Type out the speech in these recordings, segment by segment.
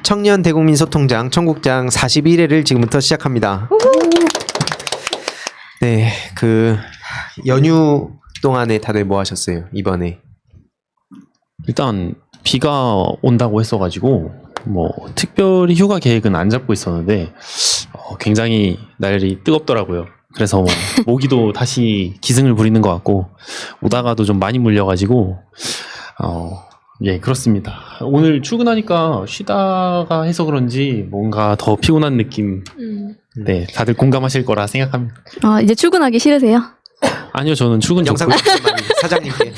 청년 대국민 소통장 청국장 41회를 지금부터 시작합니다. 네, 그 연휴 동안에 다들 뭐 하셨어요? 이번에? 일단 비가 온다고 했어가지고 뭐 특별히 휴가 계획은 안 잡고 있었는데 굉장히 날이 뜨겁더라고요. 그래서 모기도 다시 기승을 부리는 것 같고 오다가도 좀 많이 물려가지고 예, 그렇습니다. 오늘 출근하니까 쉬다가 해서 그런지 뭔가 더 피곤한 느낌. 네, 다들 공감하실 거라 생각합니다. 이제 출근하기 싫으세요? 아니요, 저는 출근 영상 좋고요. 사장님께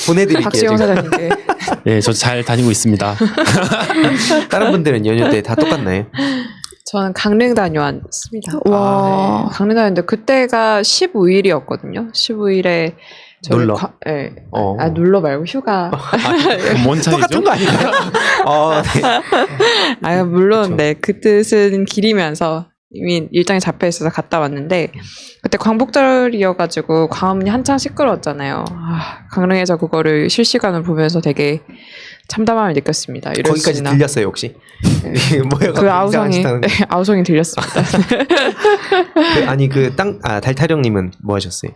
보내드릴게요. 박지영 지금. 사장님께. 네, 저 잘 다니고 있습니다. 다른 분들은 연휴 때 다 똑같나요? 저는 강릉 다녀왔습니다. 와. 네, 강릉 다녔는데 그때가 15일이었거든요. 15일에 놀러. 네. 어. 놀러 말고 휴가. 뭔 차이죠? 똑같은 거 아닌가요? 네. 물론 그쵸. 네, 그 뜻은 길이면서 이미 일정이 잡혀 있어서 갔다 왔는데 그때 광복절이어가지고 광화문이 한창 시끄러웠잖아요. 강릉에서 그거를 실시간으로 보면서 되게 참담함을 느꼈습니다. 이럴 거기까지 수나. 들렸어요 혹시? 뭐야? 그 아우성이 들렸습니다. 아니 달타령님은 뭐 하셨어요?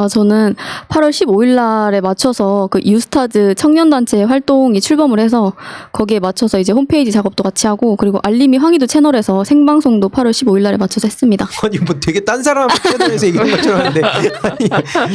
저는 8월 15일 날에 맞춰서 그 유스타즈 청년단체 활동이 출범을 해서 거기에 맞춰서 이제 홈페이지 작업도 같이 하고 그리고 알림이 황희도 채널에서 생방송도 8월 15일 날에 맞춰서 했습니다. 아니 뭐 되게 딴 사람 채널에서 얘기한 것처럼 하는데 아니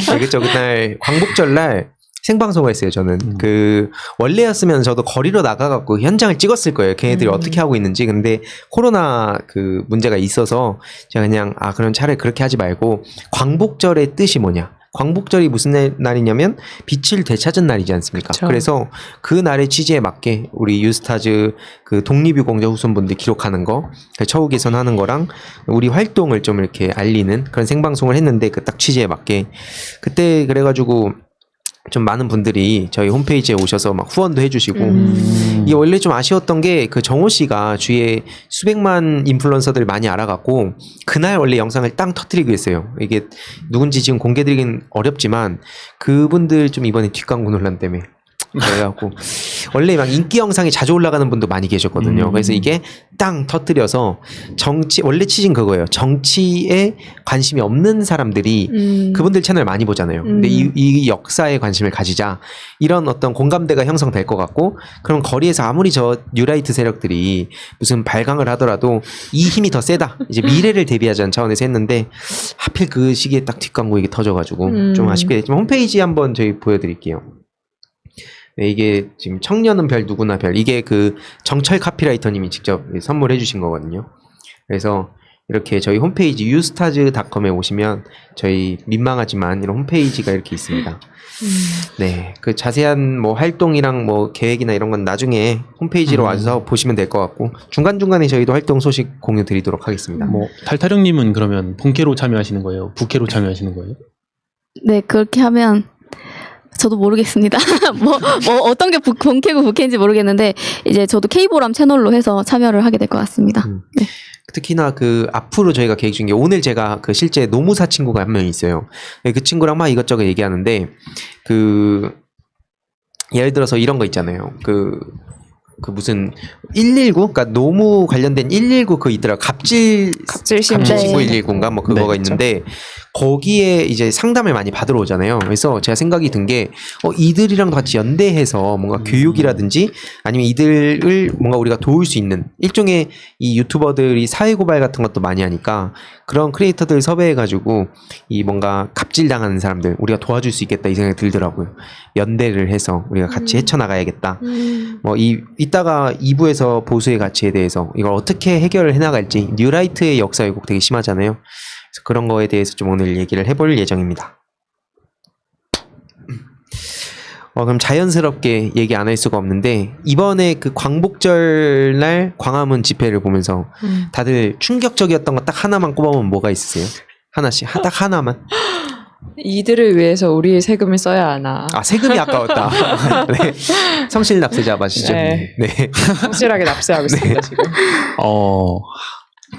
네, 그쵸 그날 광복절날 생방송을 했어요. 저는 그 원래였으면 저도 거리로 나가갖고 현장을 찍었을 거예요. 걔네들이 어떻게 하고 있는지. 근데 코로나 그 문제가 있어서 제가 그냥 그럼 차라리 그렇게 하지 말고 광복절의 뜻이 뭐냐? 광복절이 무슨 날이냐면 빛을 되찾은 날이지 않습니까? 그쵸. 그래서 그 날의 취지에 맞게 우리 유스타즈 그 독립유공자 후손분들 기록하는 거, 처우 개선하는 거랑 우리 활동을 좀 이렇게 알리는 그런 생방송을 했는데 그 딱 취지에 맞게 그때 그래가지고 좀 많은 분들이 저희 홈페이지에 오셔서 막 후원도 해주시고 이게 원래 좀 아쉬웠던 게 그 정호 씨가 주위에 수백만 인플루언서들 많이 알아갖고 그날 원래 영상을 땅 터뜨리기로 했어요. 이게 누군지 지금 공개드리긴 어렵지만 그분들 좀 이번에 뒷광고 논란 때문에 그래갖고 원래 막 인기 영상이 자주 올라가는 분도 많이 계셨거든요. 그래서 이게 땅 터뜨려서 원래 취지는 그거예요. 정치에 관심이 없는 사람들이 그분들 채널 많이 보잖아요. 근데 이 역사에 관심을 가지자 이런 어떤 공감대가 형성될 것 같고 그럼 거리에서 아무리 저 뉴라이트 세력들이 무슨 발광을 하더라도 이 힘이 더 세다. 이제 미래를 대비하자는 차원에서 했는데 하필 그 시기에 딱 뒷광고 이게 터져가지고 좀 아쉽게 됐지만 홈페이지 한번 저희 보여드릴게요. 네, 이게 지금 청년은 별 누구나 별 이게 그 정철 카피라이터님이 직접 선물해 주신 거거든요. 그래서 이렇게 저희 홈페이지 유스타즈.com에 오시면 저희 민망하지만 이런 홈페이지가 이렇게 있습니다. 네, 그 자세한 뭐 활동이랑 뭐 계획이나 이런 건 나중에 홈페이지로 와서 보시면 될 것 같고 중간중간에 저희도 활동 소식 공유 드리도록 하겠습니다. 뭐 달타령님은 그러면 본캐로 참여하시는 거예요? 부캐로 참여하시는 거예요? 네, 그렇게 하면 저도 모르겠습니다. 뭐 어떤 게 본캐고 부캐인지 모르겠는데 이제 저도 K보람 채널로 해서 참여를 하게 될 것 같습니다. 네. 특히나 그 앞으로 저희가 계획 중인 게 오늘 제가 그 실제 노무사 친구가 한 명 있어요. 그 친구랑 막 이것저것 얘기하는데 그 예를 들어서 이런 거 있잖아요. 그 무슨 119? 그러니까 노무 관련된 119 그 있더라. 갑질신고. 신고 네. 119인가 뭐 그거가 네, 있는데 거기에 이제 상담을 많이 받으러 오잖아요. 그래서 제가 생각이 든 게 이들이랑 같이 연대해서 뭔가 교육이라든지 아니면 이들을 뭔가 우리가 도울 수 있는 일종의 이 유튜버들이 사회 고발 같은 것도 많이 하니까 그런 크리에이터들 섭외해가지고 이 뭔가 갑질당하는 사람들 우리가 도와줄 수 있겠다 이 생각이 들더라고요. 연대를 해서 우리가 같이 헤쳐나가야겠다. 뭐 이따가 2부에서 보수의 가치에 대해서 이걸 어떻게 해결을 해나갈지 뉴라이트의 역사 왜곡 되게 심하잖아요. 그래서 그런 거에 대해서 좀 오늘 얘기를 해볼 예정입니다. 그럼 자연스럽게 얘기 안 할 수가 없는데 이번에 그 광복절 날 광화문 집회를 보면서 다들 충격적이었던 거 딱 하나만 꼽아보면 뭐가 있으세요? 하나씩 딱 하나만. 이들을 위해서 우리의 세금을 써야 하나. 세금이 아까웠다. 네. 성실 납세자 맞으시죠? 네. 네. 성실하게 납세하고 있습니다 지금.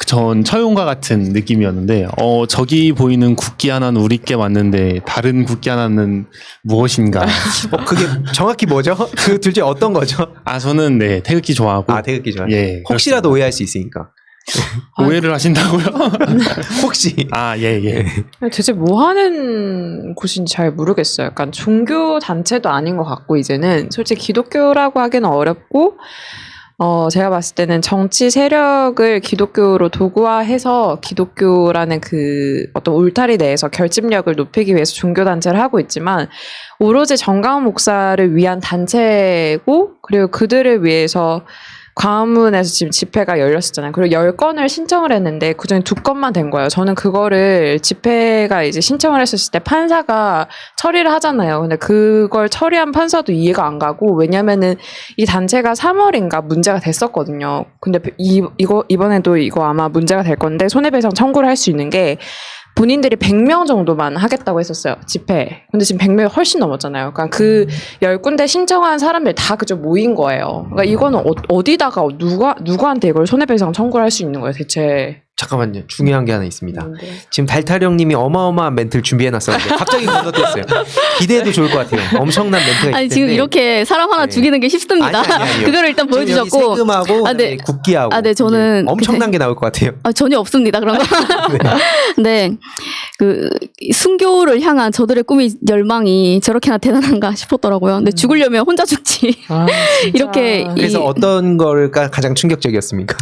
전 처용과 같은 느낌이었는데 저기 보이는 국기 하나는 우리께 맞는데 다른 국기 하나는 무엇인가? 그게 정확히 뭐죠? 그 둘 중에 어떤 거죠? 저는 네 태극기 좋아하고 태극기 좋아요. 예, 혹시라도 오해할 수 있으니까. 오해를 하신다고요? 혹시. 예. 대체 뭐 하는 곳인지 잘 모르겠어요. 약간 종교 단체도 아닌 것 같고, 이제는 솔직히 기독교라고 하기는 어렵고, 제가 봤을 때는 정치 세력을 기독교로 도구화해서 기독교라는 그 어떤 울타리 내에서 결집력을 높이기 위해서 종교단체를 하고 있지만, 오로지 정강훈 목사를 위한 단체고, 그리고 그들을 위해서 광화문에서 지금 집회가 열렸었잖아요. 그리고 10건을 신청을 했는데 그중에 2건만 된 거예요. 저는 그거를 집회가 이제 신청을 했었을 때 판사가 처리를 하잖아요. 근데 그걸 처리한 판사도 이해가 안 가고, 왜냐면은 이 단체가 3월인가 문제가 됐었거든요. 근데 이번에도 이거 아마 문제가 될 건데 손해배상 청구를 할 수 있는 게 본인들이 100명 정도만 하겠다고 했었어요, 집회. 근데 지금 100명이 훨씬 넘었잖아요. 그러니까 그 10군데 신청한 사람들 다 그저 모인 거예요. 그러니까 이거는 어디다가 누구한테 이걸 손해배상 청구를 할 수 있는 거예요, 대체. 잠깐만요. 중요한 게 하나 있습니다. 뭔데? 지금 달타령님이 어마어마한 멘트를 준비해놨었는데 갑자기 건너뛰었어요. 기대해도 좋을 것 같아요. 엄청난 멘트가 있을 텐데. 아니 지금 이렇게 사람 하나 네. 죽이는 게 쉽습니다. 아니요. 그거를 일단 지금 여기 보여주셨고. 세금하고 네. 국기하고 네, 저는 이제 엄청난 게 나올 것 같아요. 전혀 없습니다 그런 거. 네, 그 순교를 향한 저들의 꿈이 열망이 저렇게나 대단한가 싶었더라고요. 근데 죽으려면 혼자 죽지. 진짜. 이렇게 그래서 어떤 걸가 가장 충격적이었습니까?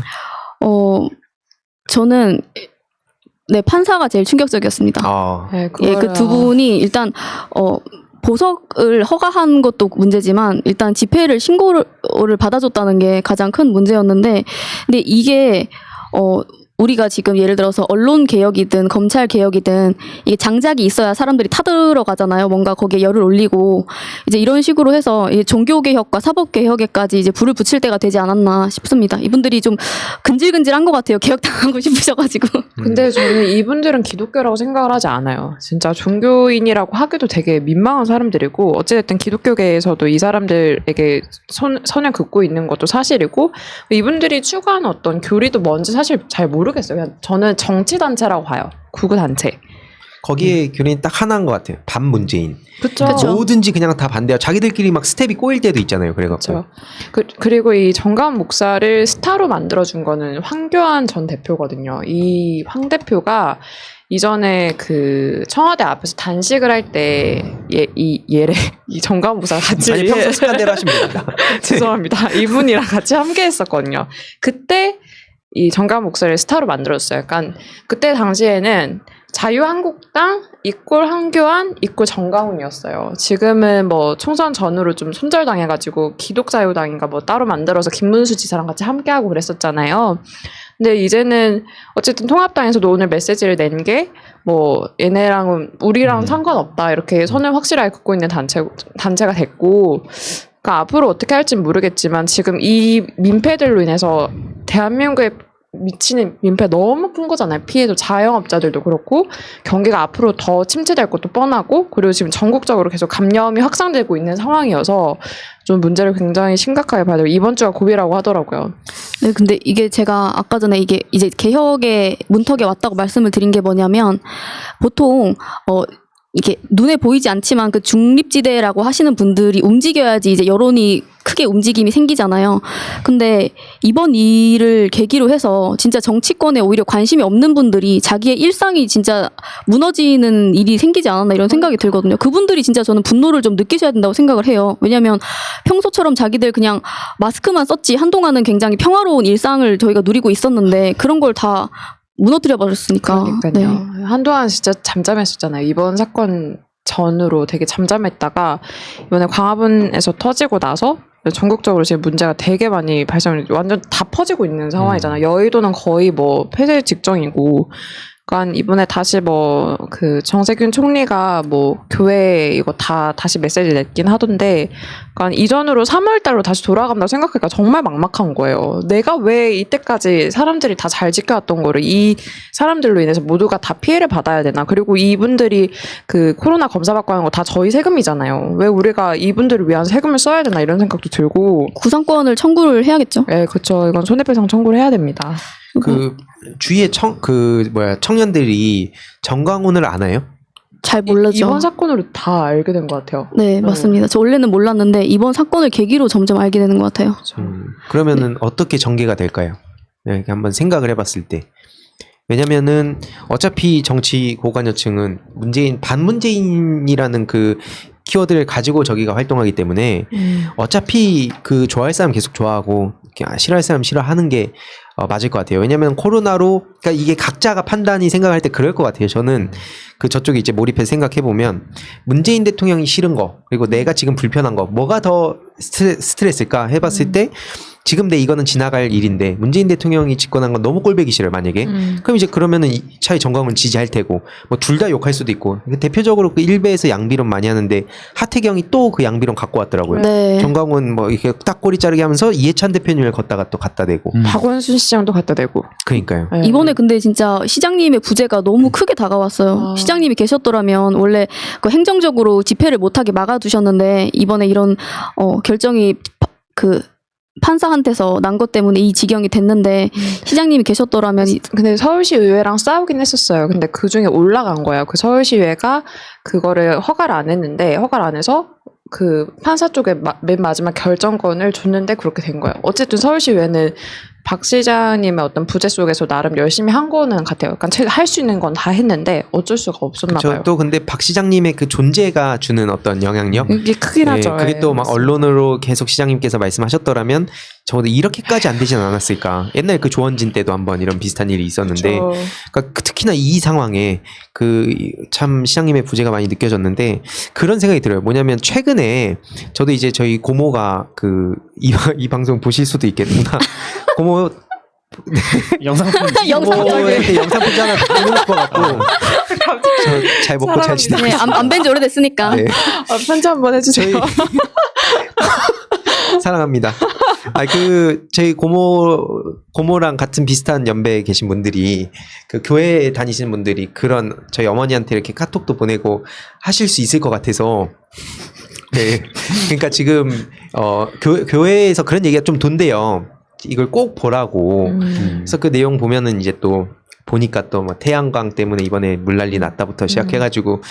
저는 네 판사가 제일 충격적이었습니다. 네, 예, 그 두 분이 일단 보석을 허가한 것도 문제지만 일단 집회를 신고를 받아줬다는 게 가장 큰 문제였는데, 근데 이게 우리가 지금 예를 들어서 언론 개혁이든 검찰 개혁이든 이게 장작이 있어야 사람들이 타들어가잖아요. 뭔가 거기에 열을 올리고 이제 이런 식으로 해서 이 종교 개혁과 사법 개혁에까지 이제 불을 붙일 때가 되지 않았나 싶습니다. 이분들이 좀 근질근질한 것 같아요. 개혁당하고 싶으셔가지고. 근데 저는 이분들은 기독교라고 생각을 하지 않아요. 진짜 종교인이라고 하기도 되게 민망한 사람들이고, 어찌됐든 기독교계에서도 이 사람들에게 선을 긋고 있는 것도 사실이고, 이분들이 추구하는 어떤 교리도 뭔지 사실 잘 모르겠어요. 그냥 저는 정치단체라고 봐요. 구구단체. 거기에 교리는 딱 하나인 것 같아요. 반문재인. 그쵸. 뭐든지 그냥 다 반대야. 자기들끼리 막 스텝이 꼬일 때도 있잖아요. 그래갖고. 그리고 이 정강훈 목사를 스타로 만들어준 거는 황교안 전 대표거든요. 이 황 대표가 이전에 그 청와대 앞에서 단식을 할 때 이 정강훈 목사가 같이 아니 평소 습관대로 하시면 됩니다. 죄송합니다. 이분이랑 같이 함께 했었거든요. 그때 이 정강훈 목사를 스타로 만들었어요. 약간 그때 당시에는 자유한국당 이꼴 황교안 이꼴 정강훈이었어요. 지금은 뭐 총선 전후로 좀 손절당해가지고 기독자유당인가 뭐 따로 만들어서 김문수 지사랑 같이 함께하고 그랬었잖아요. 근데 이제는 어쨌든 통합당에서도 오늘 메시지를 낸 게 뭐 얘네랑은 우리랑 상관없다 이렇게 선을 확실하게 긋고 있는 단체가 됐고, 그러니까 앞으로 어떻게 할지는 모르겠지만 지금 이 민폐들로 인해서 대한민국에 미치는 민폐 너무 큰 거잖아요. 피해도 자영업자들도 그렇고, 경기가 앞으로 더 침체될 것도 뻔하고, 그리고 지금 전국적으로 계속 감염이 확산되고 있는 상황이어서 좀 문제를 굉장히 심각하게 봐야 돼요. 이번 주가 고비라고 하더라고요. 네, 근데 이게 제가 아까 전에 이게 이제 개혁의 문턱에 왔다고 말씀을 드린 게 뭐냐면, 보통 이게 눈에 보이지 않지만 그 중립지대라고 하시는 분들이 움직여야지 이제 여론이 크게 움직임이 생기잖아요. 근데 이번 일을 계기로 해서 진짜 정치권에 오히려 관심이 없는 분들이 자기의 일상이 진짜 무너지는 일이 생기지 않았나 이런 생각이 들거든요. 그분들이 진짜 저는 분노를 좀 느끼셔야 된다고 생각을 해요. 왜냐하면 평소처럼 자기들 그냥 마스크만 썼지 한동안은 굉장히 평화로운 일상을 저희가 누리고 있었는데 그런 걸 다 무너뜨려 버렸으니까. 그러니까요. 네. 한동안 진짜 잠잠했었잖아요. 이번 사건 전으로 되게 잠잠했다가 이번에 광화문에서 터지고 나서 전국적으로 지금 문제가 되게 많이 완전 다 퍼지고 있는 상황이잖아요. 여의도는 거의 뭐 폐쇄 직전이고, 그러니까 이번에 다시 뭐 그 정세균 총리가 뭐 교회 이거 다시 메시지 냈긴 하던데, 그러니까 이전으로 3월 달로 다시 돌아간다고 생각하니까 정말 막막한 거예요. 내가 왜 이때까지 사람들이 다 잘 지켜왔던 거를 이 사람들로 인해서 모두가 다 피해를 받아야 되나? 그리고 이분들이 그 코로나 검사 받고 하는 거 다 저희 세금이잖아요. 왜 우리가 이분들을 위한 세금을 써야 되나 이런 생각도 들고. 구상권을 청구를 해야겠죠. 네, 그렇죠. 이건 손해배상 청구를 해야 됩니다. 그 주위에 청년들이 정광훈을 아나요? 잘 모르죠. 이번 사건으로 다 알게 된 것 같아요. 네, 맞습니다. 저 원래는 몰랐는데 이번 사건을 계기로 점점 알게 되는 것 같아요. 그러면은 어떻게 전개가 될까요? 네, 이렇게 한번 생각을 해봤을 때. 왜냐면은 어차피 정치 고관여층은 반문재인이라는 그 키워드를 가지고 저기가 활동하기 때문에 어차피 그 좋아할 사람 계속 좋아하고 싫어할 사람 싫어하는 게 맞을 것 같아요. 왜냐면 코로나로 그러니까 이게 각자가 판단이 생각할 때 그럴 것 같아요. 저는 그 저쪽에 이제 몰입해서 생각해 보면 문재인 대통령이 싫은 거 그리고 내가 지금 불편한 거 뭐가 더 스트레스일까 해봤을 때 지금 내 이거는 지나갈 일인데 문재인 대통령이 집권한 건 너무 꼴보기 싫어요. 만약에 그럼 이제 그러면은 차라리 정광훈 지지할 테고 뭐 둘 다 욕할 수도 있고 대표적으로 그 일베에서 양비론 많이 하는데 하태경이 또 그 양비론 갖고 왔더라고요. 네. 정광훈 뭐 이렇게 딱 꼬리 자르게 하면서 이해찬 대표님을 걷다가 또 갖다 대고 박원순 시장도 갖다 대고. 그러니까요. 네. 이번에 근데 진짜 시장님의 부재가 너무 크게 다가왔어요. 시장님이 계셨더라면 원래 그 행정적으로 집회를 못하게 막아두셨는데 이번에 이런 결정이 그 판사한테서 난 것 때문에 이 지경이 됐는데 시장님이 계셨더라면 근데 서울시 의회랑 싸우긴 했었어요. 근데 그 중에 올라간 거예요. 그 서울시 의회가 그거를 허가를 안 했는데 허가를 안 해서 그 판사 쪽에 맨 마지막 결정권을 줬는데 그렇게 된 거예요. 어쨌든 서울시 의회는 박 시장님의 어떤 부재 속에서 나름 열심히 한 거는 같아요. 약간 할 수 있는 건 다 했는데 어쩔 수가 없었나 봐요. 또 근데 박 시장님의 그 존재가 주는 어떤 영향력 이게 크긴 하죠. 그게 예, 또 막 맞습니다. 언론으로 계속 시장님께서 말씀하셨더라면 적어도 이렇게까지 안 되진 않았을까. 옛날 그 조원진 때도 한번 이런 비슷한 일이 있었는데 그쵸. 그러니까 특히나 이 상황에 그 참 시장님의 부재가 많이 느껴졌는데 그런 생각이 들어요. 뭐냐면 최근에 저도 이제 저희 고모가 그 이 방송 보실 수도 있겠구나. 고모 영상 편지. 영상 고모한테 영상 편지 하나 보내놓을 것 같고 저 잘 먹고 잘 지내고 네, 안 뵌 지 오래됐으니까. 네. 편지 한번 해주세요. 저희 사랑합니다. 저희 고모랑 같은 비슷한 연배에 계신 분들이 그 교회 다니시는 분들이 그런 저희 어머니한테 이렇게 카톡도 보내고 하실 수 있을 것 같아서 네. 그러니까 지금 교회에서 그런 얘기가 좀 돈대요. 이걸 꼭 보라고. 그래서 그 내용 보면은 이제 또 보니까 또 뭐 태양광 때문에 이번에 물난리 났다부터 시작해가지고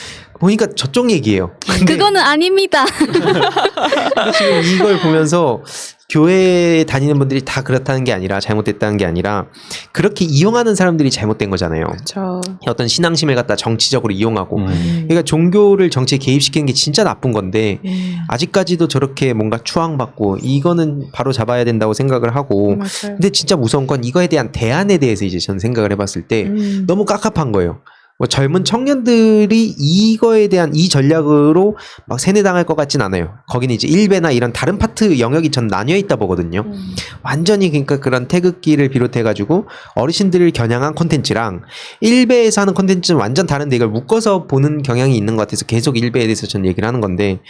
보니까 저쪽 얘기예요. 근데 그거는 아닙니다. 지금 이걸 보면서 교회 다니는 분들이 다 그렇다는 게 아니라 잘못됐다는 게 아니라 그렇게 이용하는 사람들이 잘못된 거잖아요. 그렇죠. 어떤 신앙심을 갖다 정치적으로 이용하고 그러니까 종교를 정치에 개입시키는 게 진짜 나쁜 건데 아직까지도 저렇게 뭔가 추앙받고 이거는 바로 잡아야 된다고 생각을 하고 맞아요. 근데 진짜 무서운 건 이거에 대한 대안에 대해서 이제 저는 생각을 해봤을 때 너무 깝깝한 거예요. 뭐 젊은 청년들이 이거에 대한 이 전략으로 막 세뇌당할 것 같진 않아요. 거기는 이제 일베나 이런 다른 파트 영역이 전 나뉘어 있다 보거든요. 완전히 그러니까 그런 태극기를 비롯해가지고 어르신들을 겨냥한 콘텐츠랑 일베에서 하는 콘텐츠는 완전 다른데 이걸 묶어서 보는 경향이 있는 것 같아서 계속 일베에 대해서 전 얘기를 하는 건데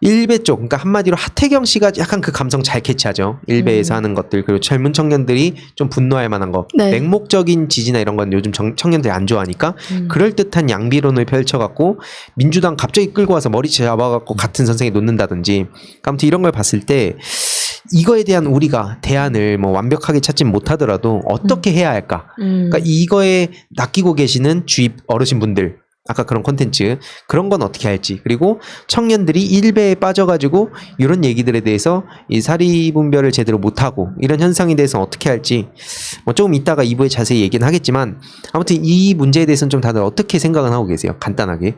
일베 쪽, 그러니까 한마디로 하태경 씨가 약간 그 감성 잘 캐치하죠. 일베에서 하는 것들 그리고 젊은 청년들이 좀 분노할 만한 거, 네. 맹목적인 지지나 이런 건 요즘 청년들이 안 좋아하니까 그럴 듯한 양비론을 펼쳐갖고 민주당 갑자기 끌고 와서 머리 잡아갖고 같은 선생에 놓는다든지, 아무튼 이런 걸 봤을 때 이거에 대한 우리가 대안을 뭐 완벽하게 찾진 못하더라도 어떻게 해야 할까? 그러니까 이거에 낚이고 계시는 주위 어르신분들. 아까 그런 콘텐츠 그런 건 어떻게 할지 그리고 청년들이 일베에 빠져가지고 이런 얘기들에 대해서 이 사리분별을 제대로 못하고 이런 현상에 대해서 어떻게 할지 뭐 조금 이따가 2부에 자세히 얘기는 하겠지만 아무튼 이 문제에 대해서는 좀 다들 어떻게 생각은 하고 계세요? 간단하게.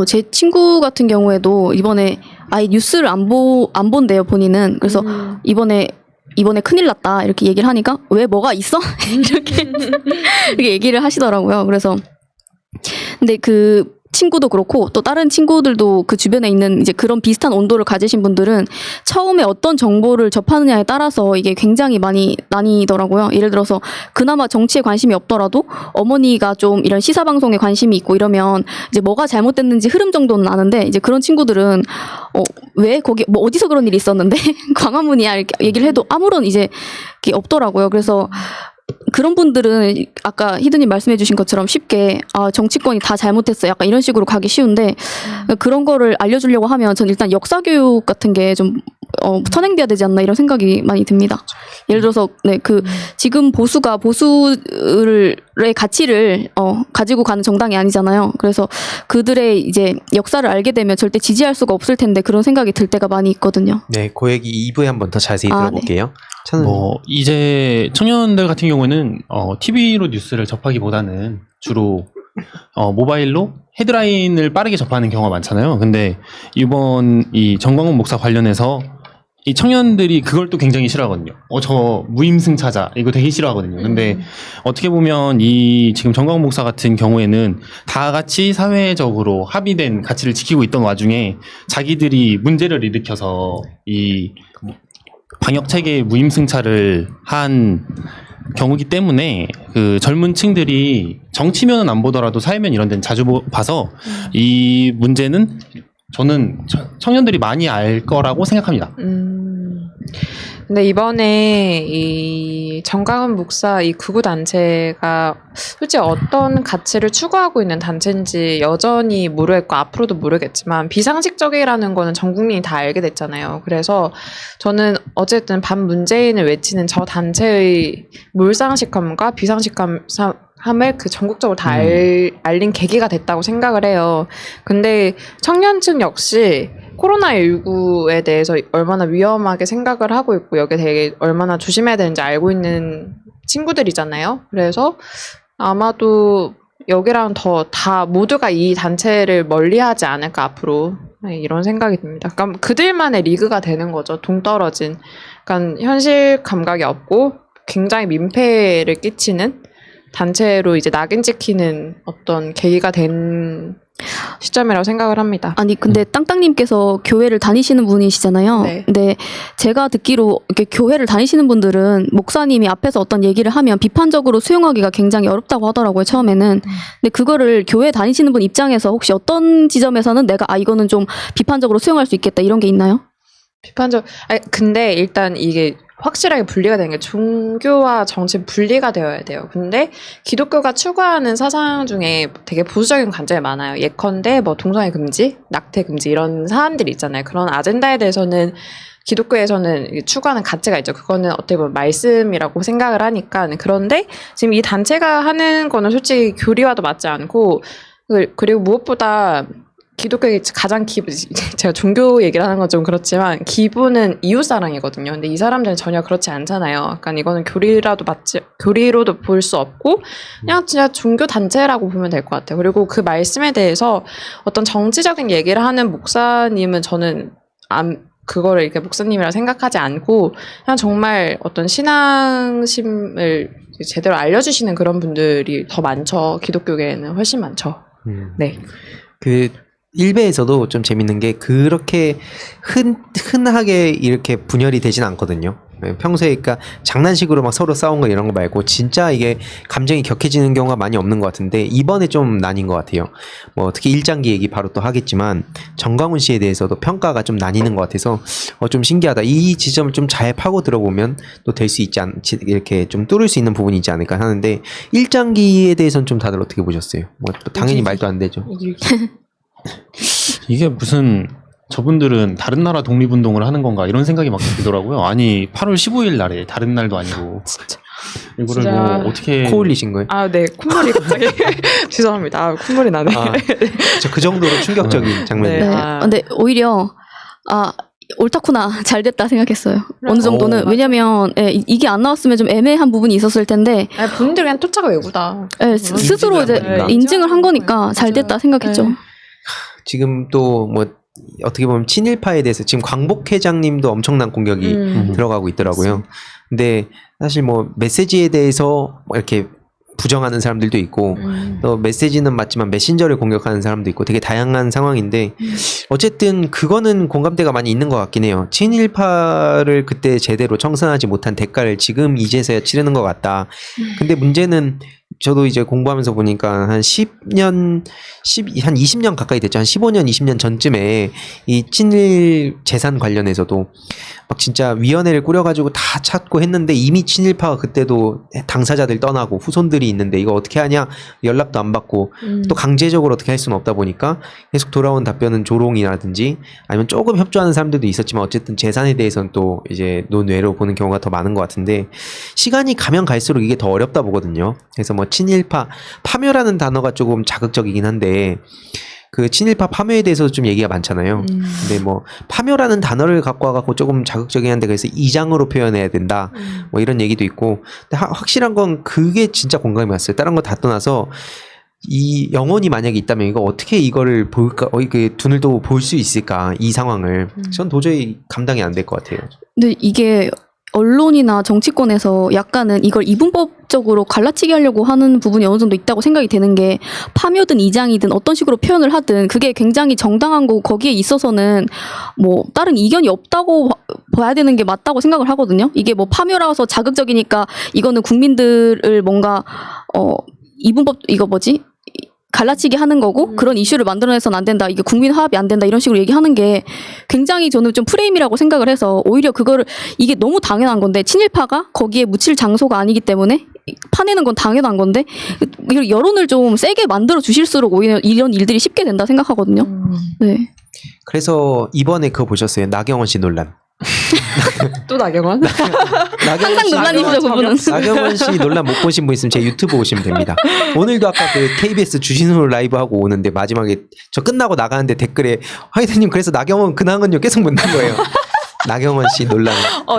제 친구 같은 경우에도 이번에 아예 뉴스를 안 본대요, 본인은. 그래서 이번에 큰일 났다 이렇게 얘기를 하니까 왜 뭐가 있어? 이렇게 얘기를 하시더라고요. 그래서 근데 그 친구도 그렇고 또 다른 친구들도 그 주변에 있는 이제 그런 비슷한 온도를 가지신 분들은 처음에 어떤 정보를 접하느냐에 따라서 이게 굉장히 많이 나뉘더라고요. 예를 들어서 그나마 정치에 관심이 없더라도 어머니가 좀 이런 시사 방송에 관심이 있고 이러면 이제 뭐가 잘못됐는지 흐름 정도는 아는데 이제 그런 친구들은 왜 거기 뭐 어디서 그런 일이 있었는데 광화문이야 이렇게 얘기를 해도 아무런 이제 게 없더라고요. 그래서 그런 분들은 아까 히드님 말씀해주신 것처럼 쉽게 정치권이 다 잘못했어 약간 이런 식으로 가기 쉬운데 그런 거를 알려주려고 하면 전 일단 역사교육 같은 게 좀 선행돼야 되지 않나 이런 생각이 많이 듭니다. 예를 들어서 지금 보수가 보수의 가치를 가지고 가는 정당이 아니잖아요. 그래서 그들의 이제 역사를 알게 되면 절대 지지할 수가 없을 텐데 그런 생각이 들 때가 많이 있거든요. 네, 그 얘기 2부에 한번 더 자세히 들어볼게요. 이제 청년들 같은 경우에는 TV로 뉴스를 접하기보다는 주로 모바일로 헤드라인을 빠르게 접하는 경우가 많잖아요. 근데 이번 이 정광훈 목사 관련해서 이 청년들이 그걸 또 굉장히 싫어하거든요. 저 무임승차자 이거 되게 싫어하거든요. 근데 어떻게 보면 이 지금 정광훈 목사 같은 경우에는 다 같이 사회적으로 합의된 가치를 지키고 있던 와중에 자기들이 문제를 일으켜서 이 방역 체계에 무임승차를 한 경우기 때문에 그 젊은 층들이 정치면은 안 보더라도 사회면 이런 데는 자주 봐서 이 문제는 저는 청년들이 많이 알 거라고 생각합니다. 근데 이번에 이 정광훈 목사 이 극우 단체가 솔직히 어떤 가치를 추구하고 있는 단체인지 여전히 모르겠고 앞으로도 모르겠지만 비상식적이라는 거는 전 국민이 다 알게 됐잖아요. 그래서 저는 어쨌든 반문재인을 외치는 저 단체의 몰상식함과 비상식함을 그 전국적으로 다 알린 계기가 됐다고 생각을 해요. 근데 청년층 역시 코로나19에 대해서 얼마나 위험하게 생각을 하고 있고 여기에 되게 얼마나 조심해야 되는지 알고 있는 친구들이잖아요. 그래서 아마도 여기랑 다 모두가 이 단체를 멀리하지 않을까 앞으로 이런 생각이 듭니다. 그러니까 그들만의 리그가 되는 거죠. 동떨어진. 그러니까 현실 감각이 없고 굉장히 민폐를 끼치는 단체로 이제 낙인 찍히는 어떤 계기가 된 시점이라고 생각을 합니다. 아니 근데 땅땅님께서 교회를 다니시는 분이시잖아요. 네. 근데 제가 듣기로 이렇게 교회를 다니시는 분들은 목사님이 앞에서 어떤 얘기를 하면 비판적으로 수용하기가 굉장히 어렵다고 하더라고요. 처음에는. 근데 그거를 교회 다니시는 분 입장에서 혹시 어떤 지점에서는 내가 이거는 좀 비판적으로 수용할 수 있겠다 이런 게 있나요? 근데 일단 이게 확실하게 분리가 되는 게 종교와 정치 분리가 되어야 돼요. 근데 기독교가 추구하는 사상 중에 되게 보수적인 관점이 많아요. 예컨대 동성애 금지, 낙태 금지 이런 사안들이 있잖아요. 그런 아젠다에 대해서는 기독교에서는 추구하는 가치가 있죠. 그거는 어떻게 보면 말씀이라고 생각을 하니까. 그런데 지금 이 단체가 하는 거는 솔직히 교리와도 맞지 않고 그리고 무엇보다 기독교의 가장 제가 종교 얘기를 하는 건 좀 그렇지만 기본은 이웃사랑이거든요. 근데 이 사람들은 전혀 그렇지 않잖아요. 약간 이거는 교리로도 볼 수 없고 그냥 진짜 종교 단체라고 보면 될 것 같아요. 그리고 그 말씀에 대해서 어떤 정치적인 얘기를 하는 목사님은 저는 그거를 이렇게 목사님이라 생각하지 않고 그냥 정말 어떤 신앙심을 제대로 알려주시는 그런 분들이 더 많죠. 기독교계에는 훨씬 많죠. 네. 일베에서도 좀 재밌는 게 그렇게 흔하게 이렇게 분열이 되진 않거든요. 평소에 그러니까 장난식으로 막 서로 싸운 거 이런 거 말고 진짜 이게 감정이 격해지는 경우가 많이 없는 것 같은데 이번에 좀 나뉜 것 같아요. 특히 일장기 얘기 바로 또 하겠지만 정광훈 씨에 대해서도 평가가 좀 나뉘는 것 같아서 좀 신기하다. 이 지점을 좀 잘 파고 들어보면 또 될 수 있지 않지 이렇게 좀 뚫을 수 있는 부분이 있지 않을까 하는데 일장기에 대해서는 좀 다들 어떻게 보셨어요? 당연히 말도 안 되죠. 이게 무슨 저분들은 다른 나라 독립운동을 하는 건가 이런 생각이 막 들더라고요. 아니 8월 15일 날에 다른 날도 아니고 진짜. 이거를 진짜. 어떻게 코 올리신 거예요? 네. 콧물이 갑자기 죄송합니다. 콧물이 나네. 그 정도로 충격적인 장면이에요. 네. 근데 오히려 옳다구나 잘 됐다 생각했어요. 어느 정도는. 왜냐면 이게 안 나왔으면 좀 애매한 부분이 있었을 텐데 본인들 그냥 토착을 외구다. 스스로 이제 거니까. 인증을 한 거니까 잘 됐다 생각했죠. 네. 지금 또 어떻게 보면 친일파에 대해서 지금 광복 회장님도 엄청난 공격이 들어가고 있더라고요. 근데 사실 메시지에 대해서 이렇게 부정하는 사람들도 있고 또 메시지는 맞지만 메신저를 공격하는 사람도 있고 되게 다양한 상황인데 어쨌든 그거는 공감대가 많이 있는 것 같긴 해요. 친일파를 그때 제대로 청산하지 못한 대가를 지금 이제서야 치르는 것 같다. 근데 문제는 저도 이제 공부하면서 보니까 한 10년, 한 20년 가까이 됐죠. 한 15년, 20년 전쯤에 이 친일 재산 관련해서도 막 진짜 위원회를 꾸려가지고 다 찾고 했는데 이미 친일파가 그때도 당사자들 떠나고 후손들이 있는데 이거 어떻게 하냐 연락도 안 받고 또 강제적으로 어떻게 할 수는 없다 보니까 계속 돌아온 답변은 조롱이라든지 아니면 조금 협조하는 사람들도 있었지만 어쨌든 재산에 대해서는 또 이제 논외로 보는 경우가 더 많은 것 같은데 시간이 가면 갈수록 이게 더 어렵다 보거든요. 그래서 뭐 친일파, 파묘라는 단어가 조금 자극적이긴 한데 그 친일파 파묘에 대해서 좀 얘기가 많잖아요. 근데 뭐 파묘라는 단어를 갖고 와갖고 조금 자극적이긴 한데 그래서 이장으로 표현해야 된다. 뭐 이런 얘기도 있고. 근데 확실한 건 그게 진짜 공감이 왔어요. 다른 거 다 떠나서 이 영혼이 만약에 있다면 이거 어떻게 이거를 볼까? 그 눈을 뜨고 볼 수 있을까? 이 상황을 전 도저히 감당이 안 될 것 같아요. 근데 이게 언론이나 정치권에서 약간은 이걸 이분법적으로 갈라치기 하려고 하는 부분이 어느 정도 있다고 생각이 되는 게 파묘든 이장이든 어떤 식으로 표현을 하든 그게 굉장히 정당한 거고 거기에 있어서는 뭐 다른 이견이 없다고 봐야 되는 게 맞다고 생각을 하거든요. 이게 뭐 파묘라서 자극적이니까 이거는 국민들을 뭔가 이분법 이거 뭐지? 갈라치기 하는 거고 그런 이슈를 만들어내서는 안 된다. 이게 국민 화합이 안 된다. 이런 식으로 얘기하는 게 굉장히 저는 좀 프레임이라고 생각을 해서 오히려 그거를 이게 너무 당연한 건데 친일파가 거기에 묻힐 장소가 아니기 때문에 파내는 건 당연한 건데 이걸 여론을 좀 세게 만들어 주실수록 오히려 이런 일들이 쉽게 된다 생각하거든요. 네. 그래서 이번에 그거 보셨어요? 나경원 씨 논란. 또 나경원? 항상 논란이시죠, 그분은. 나경원 씨 논란 못 보신 분 있으면 제 유튜브 오시면 됩니다. 오늘도 아까 그 KBS 주진우 라이브 하고 오는데 마지막에 저 끝나고 나가는데 댓글에 하이드님 그래서 나경원 근황은요 계속 묻는 거예요. 나경원 씨 논란.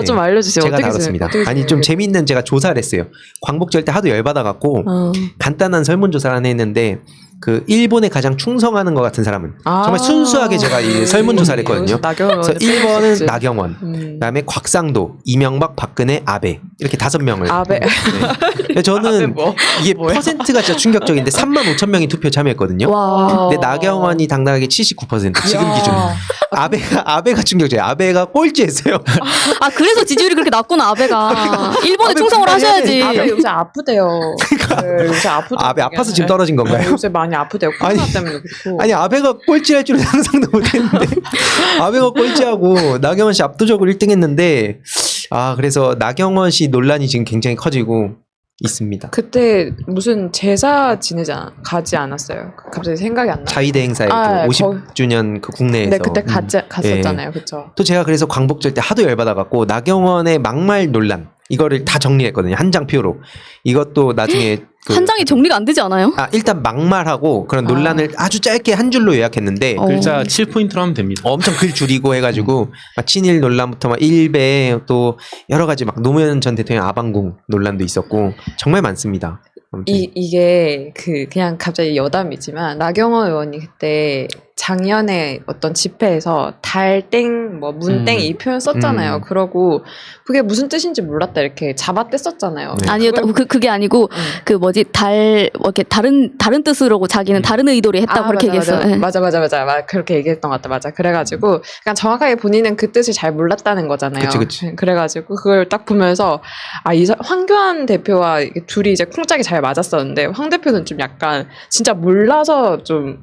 좀 알려주세요. 제가 어떻게 다뤘습니다. 어떻게 아니 좀 재미있는 제가 조사를 했어요. 광복절 때 하도 열받아갖고 간단한 설문조사를 하나 했는데 그 일본에 가장 충성하는 것 같은 사람은 정말 순수하게 제가 이 설문조사를 했거든요. 그래서 1번은 나경원, 그다음에 곽상도, 이명박, 박근혜, 아베 이렇게 5명을. 아베. 네. 저는 아베 뭐? 이게 퍼센트가 진짜 충격적인데 35,000명이 투표 참여했거든요. 와. 근데 나경원이 당당하게 79% 지금 기준. 아베가 충격적이에요. 아베가 꼴찌했어요. 아 그래서 지지율이 그렇게 낮구나 아베가. 일본에 아베 충성을 국가해야 하셔야지. 아베 요새 아프대요. 네, 요새 아프대요. 아베 아파서 지금 떨어진 건가요? 요새 많이 아프대요. 코로나 아니, 때문에 그렇고. 아니 아베가 꼴찌할 줄은 상상도 못했는데 아베가 꼴찌하고 나경원 씨 압도적으로 1등했는데 그래서 나경원 씨 논란이 지금 굉장히 커지고 있습니다. 그때 무슨 제사 가지 않았어요. 갑자기 생각이 안 나. 자위대 행사에 그 50주년 그 국내에서. 네, 그때 갔었잖아요. 그렇죠. 또 제가 그래서 광복절 때 하도 열받아갖고 나경원의 막말 논란 이거를 다 정리했거든요. 한 장 표로. 이것도 나중에 한 장이 정리가 안 되지 않아요? 일단 막말하고 그런 논란을 아주 짧게 한 줄로 요약했는데 글자 7포인트로 하면 됩니다. 엄청 글 줄이고 해가지고 막 친일 논란부터 막 일배 또 여러 가지 막 노무현 전 대통령 아방궁 논란도 있었고 정말 많습니다. 이게 그냥 갑자기 여담이지만 나경원 의원이 그때 작년에 어떤 집회에서 달땡 뭐 문땡 이 표현 썼잖아요. 그러고 그게 무슨 뜻인지 몰랐다 이렇게 잡아뗐었잖아요. 네. 아니요, 그게 아니고 그 뭐지 이렇게 다른 뜻으로 자기는 다른 의도로 했다고 그렇게 얘기했어요. 네. 맞아. 그렇게 얘기했던 것 같다. 맞아. 그래가지고 그냥 정확하게 본인은 그 뜻을 잘 몰랐다는 거잖아요. 그치. 그래가지고 그걸 딱 보면서 황교안 대표와 둘이 이제 쿵짝이 잘 맞았었는데 황 대표는 좀 약간 진짜 몰라서 좀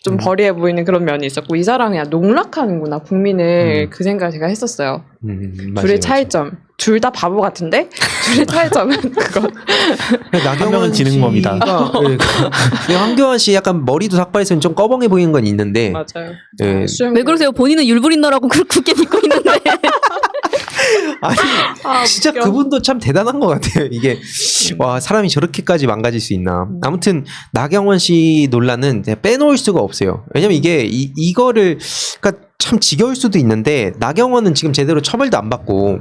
좀 버리해 보이는 그런 면이 있었고 이 사람이 그냥 농락하는구나 국민을 그 생각을 제가 했었어요. 둘의 차이점. 둘 다 바보 같은데 둘의 차이점은 그거. 한 명은 지능범이다. 황교안 씨 약간 머리도 삭발해서 좀 꺼벙해 보이는 건 있는데 맞아요. 네. 왜 그러세요? 본인은 율브린너라고 굳게 믿고 있는데. 아니 진짜 웃겨. 그분도 참 대단한 것 같아요. 이게 와 사람이 저렇게까지 망가질 수 있나. 아무튼 나경원 씨 논란은 빼놓을 수가 없어요. 왜냐면 이게 이거를 그러니까 참 지겨울 수도 있는데 나경원은 지금 제대로 처벌도 안 받고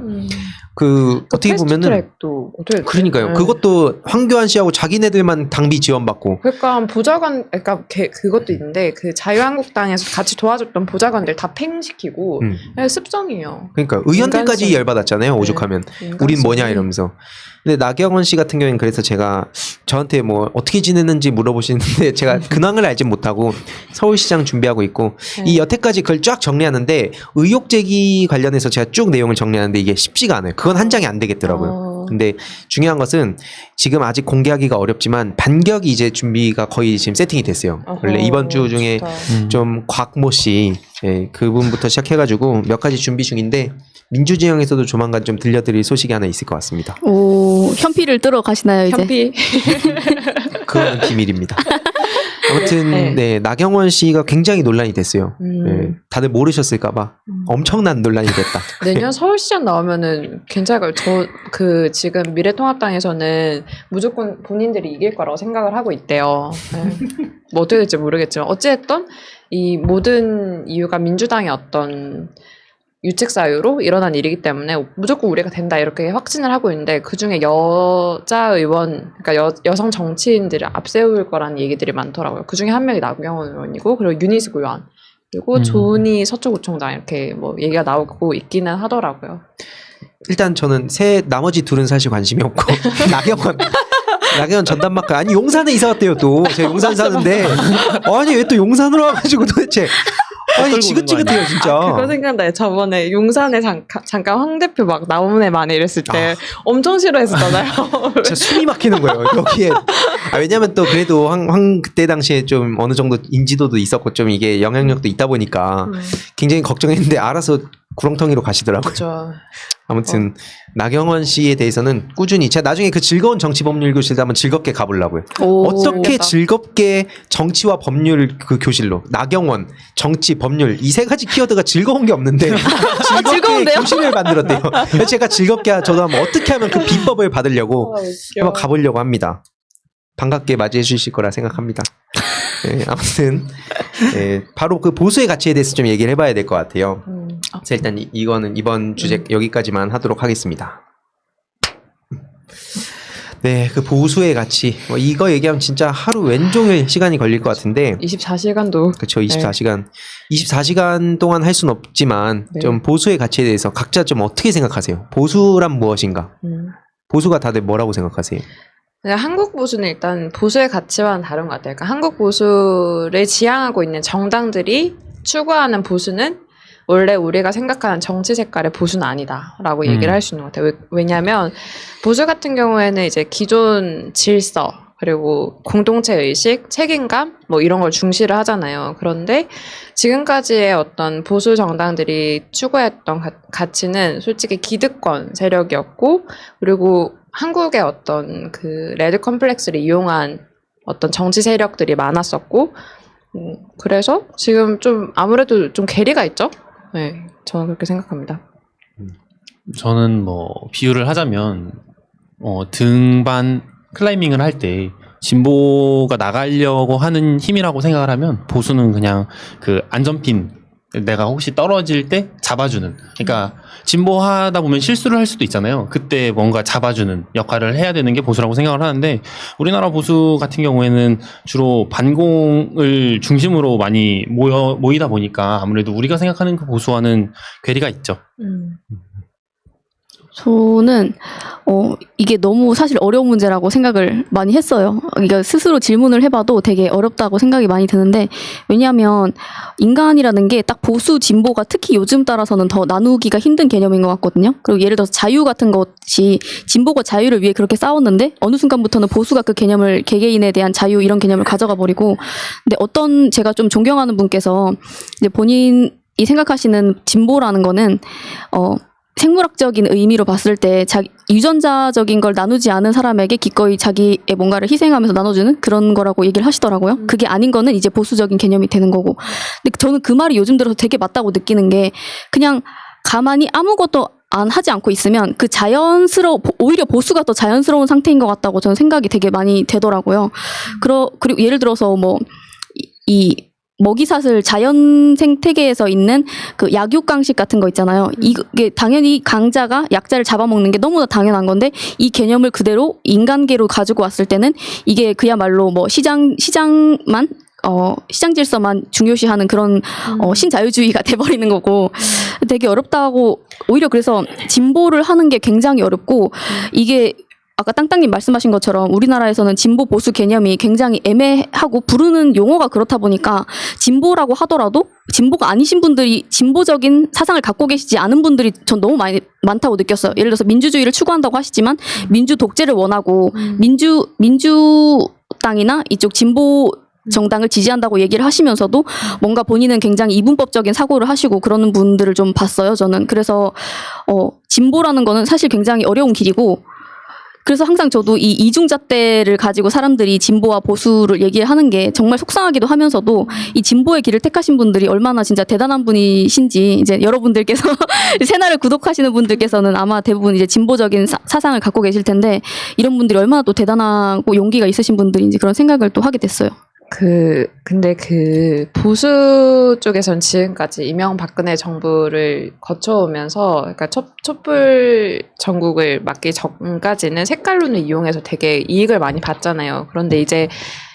그 어떻게 보면은 패스트트랙도 어떻게 그러니까요. 그것도 황교안 씨하고 자기네들만 당비 지원받고. 그러니까 그러니까 그것도 있는데 그 자유한국당에서 같이 도와줬던 보좌관들 다 팽시키고 그냥 습성이에요. 그러니까 의원들까지 인간성. 열받았잖아요. 오죽하면 우린 뭐냐 이러면서. 근데 나경원 씨 같은 경우에는 그래서 제가 저한테 뭐 어떻게 지내는지 물어보시는데 제가 근황을 알진 못하고 서울시장 준비하고 있고 이 여태까지 그걸 쫙 정리하는데 의혹 제기 관련해서 제가 쭉 내용을 정리하는데 이게 쉽지가 않아요. 그건 한 장이 안 되겠더라고요. 근데 중요한 것은 지금 아직 공개하기가 어렵지만 반격이 이제 준비가 거의 지금 세팅이 됐어요. 원래 이번 주 중에 좀 곽모 씨 그분부터 시작해가지고 몇 가지 준비 중인데 민주진영에서도 조만간 좀 들려드릴 소식이 하나 있을 것 같습니다. 오, 현피를 뜨러 가시나요 이제? 현피. 그거는 비밀입니다. 아무튼 네. 네, 나경원 씨가 굉장히 논란이 됐어요. 네, 다들 모르셨을까봐 엄청난 논란이 됐다. 내년 서울시장 나오면은 괜찮을까요? 저 그 지금 미래통합당에서는 무조건 본인들이 이길 거라고 생각을 하고 있대요. 네. 뭐 어떻게 될지 모르겠지만 어찌됐든 이 모든 이유가 민주당의 어떤 유책 사유로 일어난 일이기 때문에 무조건 우리가 된다 이렇게 확신을 하고 있는데 그중에 여자 의원 그러니까 여성 정치인들을 앞세울 거라는 얘기들이 많더라고요. 그중에 한 명이 나경원 의원이고 그리고 윤희숙 의원 그리고 조은희 서초구청장 이렇게 뭐 얘기가 나오고 있기는 하더라고요. 일단 저는 나머지 둘은 사실 관심이 없고 나경원 전담마카 아니 용산에 이사 왔대요 또 제가 용산 사는데 아니 왜 또 용산으로 와가지고 도대체 아니 지긋지긋해요 진짜. 그거 생각나요. 저번에 용산에 잠깐 황 대표 막 나오네 만에 이랬을 때 엄청 싫어했었잖아요. 진짜 숨이 막히는 거예요 여기에. 왜냐면 또 그래도 황 그때 당시에 좀 어느 정도 인지도도 있었고 좀 이게 영향력도 있다 보니까 굉장히 걱정했는데 알아서 구렁텅이로 가시더라고요. 그렇죠. 아무튼 나경원 씨에 대해서는 꾸준히 제가 나중에 그 즐거운 정치 법률 교실도 한번 즐겁게 가보려고요. 오, 어떻게 재밌겠다. 즐겁게 정치와 법률 그 교실로 나경원 정치 법률 이 세 가지 키워드가 즐거운 게 없는데 즐겁게 즐거운데요? 교실을 만들었대요. 그래서 제가 즐겁게 저도 한번 어떻게 하면 그 비법을 받으려고 한번 가보려고 합니다. 반갑게 맞이해 주실 거라 생각합니다. 네, 아무튼 바로 그 보수의 가치에 대해서 좀 얘기를 해봐야 될 것 같아요. 그래서 일단 이거는 이번 주제 여기까지만 하도록 하겠습니다. 네, 그 보수의 가치 이거 얘기하면 진짜 하루 왼종일 시간이 걸릴 것 같은데 24시간도 그렇죠. 24시간 동안 할 수는 없지만 네. 좀 보수의 가치에 대해서 각자 좀 어떻게 생각하세요? 보수란 무엇인가? 보수가 다들 뭐라고 생각하세요? 한국 보수는 일단 보수의 가치와는 다른 것 같아요. 그러니까 한국 보수를 지향하고 있는 정당들이 추구하는 보수는 원래 우리가 생각하는 정치 색깔의 보수는 아니다라고 얘기를 할 수 있는 것 같아요. 왜냐하면 보수 같은 경우에는 이제 기존 질서 그리고 공동체 의식, 책임감 뭐 이런 걸 중시를 하잖아요. 그런데 지금까지의 어떤 보수 정당들이 추구했던 가치는 솔직히 기득권 세력이었고 그리고 한국의 어떤 그 레드 컴플렉스를 이용한 어떤 정치 세력들이 많았었고 그래서 지금 좀 아무래도 좀 괴리가 있죠? 네, 저는 그렇게 생각합니다. 저는 뭐 비유를 하자면 등반 클라이밍을 할 때 진보가 나가려고 하는 힘이라고 생각을 하면 보수는 그냥 그 안전핀 내가 혹시 떨어질 때 잡아주는 그러니까 진보하다 보면 실수를 할 수도 있잖아요. 그때 뭔가 잡아주는 역할을 해야 되는 게 보수라고 생각을 하는데 우리나라 보수 같은 경우에는 주로 반공을 중심으로 많이 모이다 보니까 아무래도 우리가 생각하는 그 보수와는 괴리가 있죠. 저는 이게 너무 사실 어려운 문제라고 생각을 많이 했어요. 그러니까 스스로 질문을 해봐도 되게 어렵다고 생각이 많이 드는데 왜냐하면 인간이라는 게 딱 보수 진보가 특히 요즘 따라서는 더 나누기가 힘든 개념인 것 같거든요. 그리고 예를 들어서 자유 같은 것이 진보가 자유를 위해 그렇게 싸웠는데 어느 순간부터는 보수가 그 개념을 개개인에 대한 자유 이런 개념을 가져가 버리고 근데 어떤 제가 좀 존경하는 분께서 이제 본인이 생각하시는 진보라는 거는 생물학적인 의미로 봤을 때 유전자적인 걸 나누지 않은 사람에게 기꺼이 자기의 뭔가를 희생하면서 나눠주는 그런 거라고 얘기를 하시더라고요. 그게 아닌 거는 이제 보수적인 개념이 되는 거고. 근데 저는 그 말이 요즘 들어서 되게 맞다고 느끼는 게 그냥 가만히 아무것도 안 하지 않고 있으면 그 오히려 보수가 더 자연스러운 상태인 것 같다고 저는 생각이 되게 많이 되더라고요. 그리고 예를 들어서 이 먹이사슬 자연 생태계에서 있는 그 약육강식 같은 거 있잖아요. 이게 당연히 강자가 약자를 잡아먹는 게 너무나 당연한 건데 이 개념을 그대로 인간계로 가지고 왔을 때는 이게 그야말로 뭐 시장 질서만 중요시하는 그런 신자유주의가 돼버리는 거고 되게 어렵다고 오히려 그래서 진보를 하는 게 굉장히 어렵고 이게 아까 땅땅님 말씀하신 것처럼 우리나라에서는 진보 보수 개념이 굉장히 애매하고 부르는 용어가 그렇다 보니까 진보라고 하더라도 진보가 아니신 분들이 진보적인 사상을 갖고 계시지 않은 분들이 전 너무 많다고 느꼈어요. 예를 들어서 민주주의를 추구한다고 하시지만 민주 독재를 원하고 민주당이나 이쪽 진보 정당을 지지한다고 얘기를 하시면서도 뭔가 본인은 굉장히 이분법적인 사고를 하시고 그러는 분들을 좀 봤어요, 저는. 그래서 진보라는 거는 사실 굉장히 어려운 길이고, 그래서 항상 저도 이 이중잣대를 가지고 사람들이 진보와 보수를 얘기하는 게 정말 속상하기도 하면서도 이 진보의 길을 택하신 분들이 얼마나 진짜 대단한 분이신지 이제 여러분들께서 채널을 구독하시는 분들께서는 아마 대부분 이제 진보적인 사상을 갖고 계실 텐데 이런 분들이 얼마나 또 대단하고 용기가 있으신 분들인지 그런 생각을 또 하게 됐어요. 근데 보수 쪽에선 지금까지 이명박근혜 정부를 거쳐오면서, 그러니까 촛불 전국을 막기 전까지는 색깔론을 이용해서 되게 이익을 많이 봤잖아요. 그런데 이제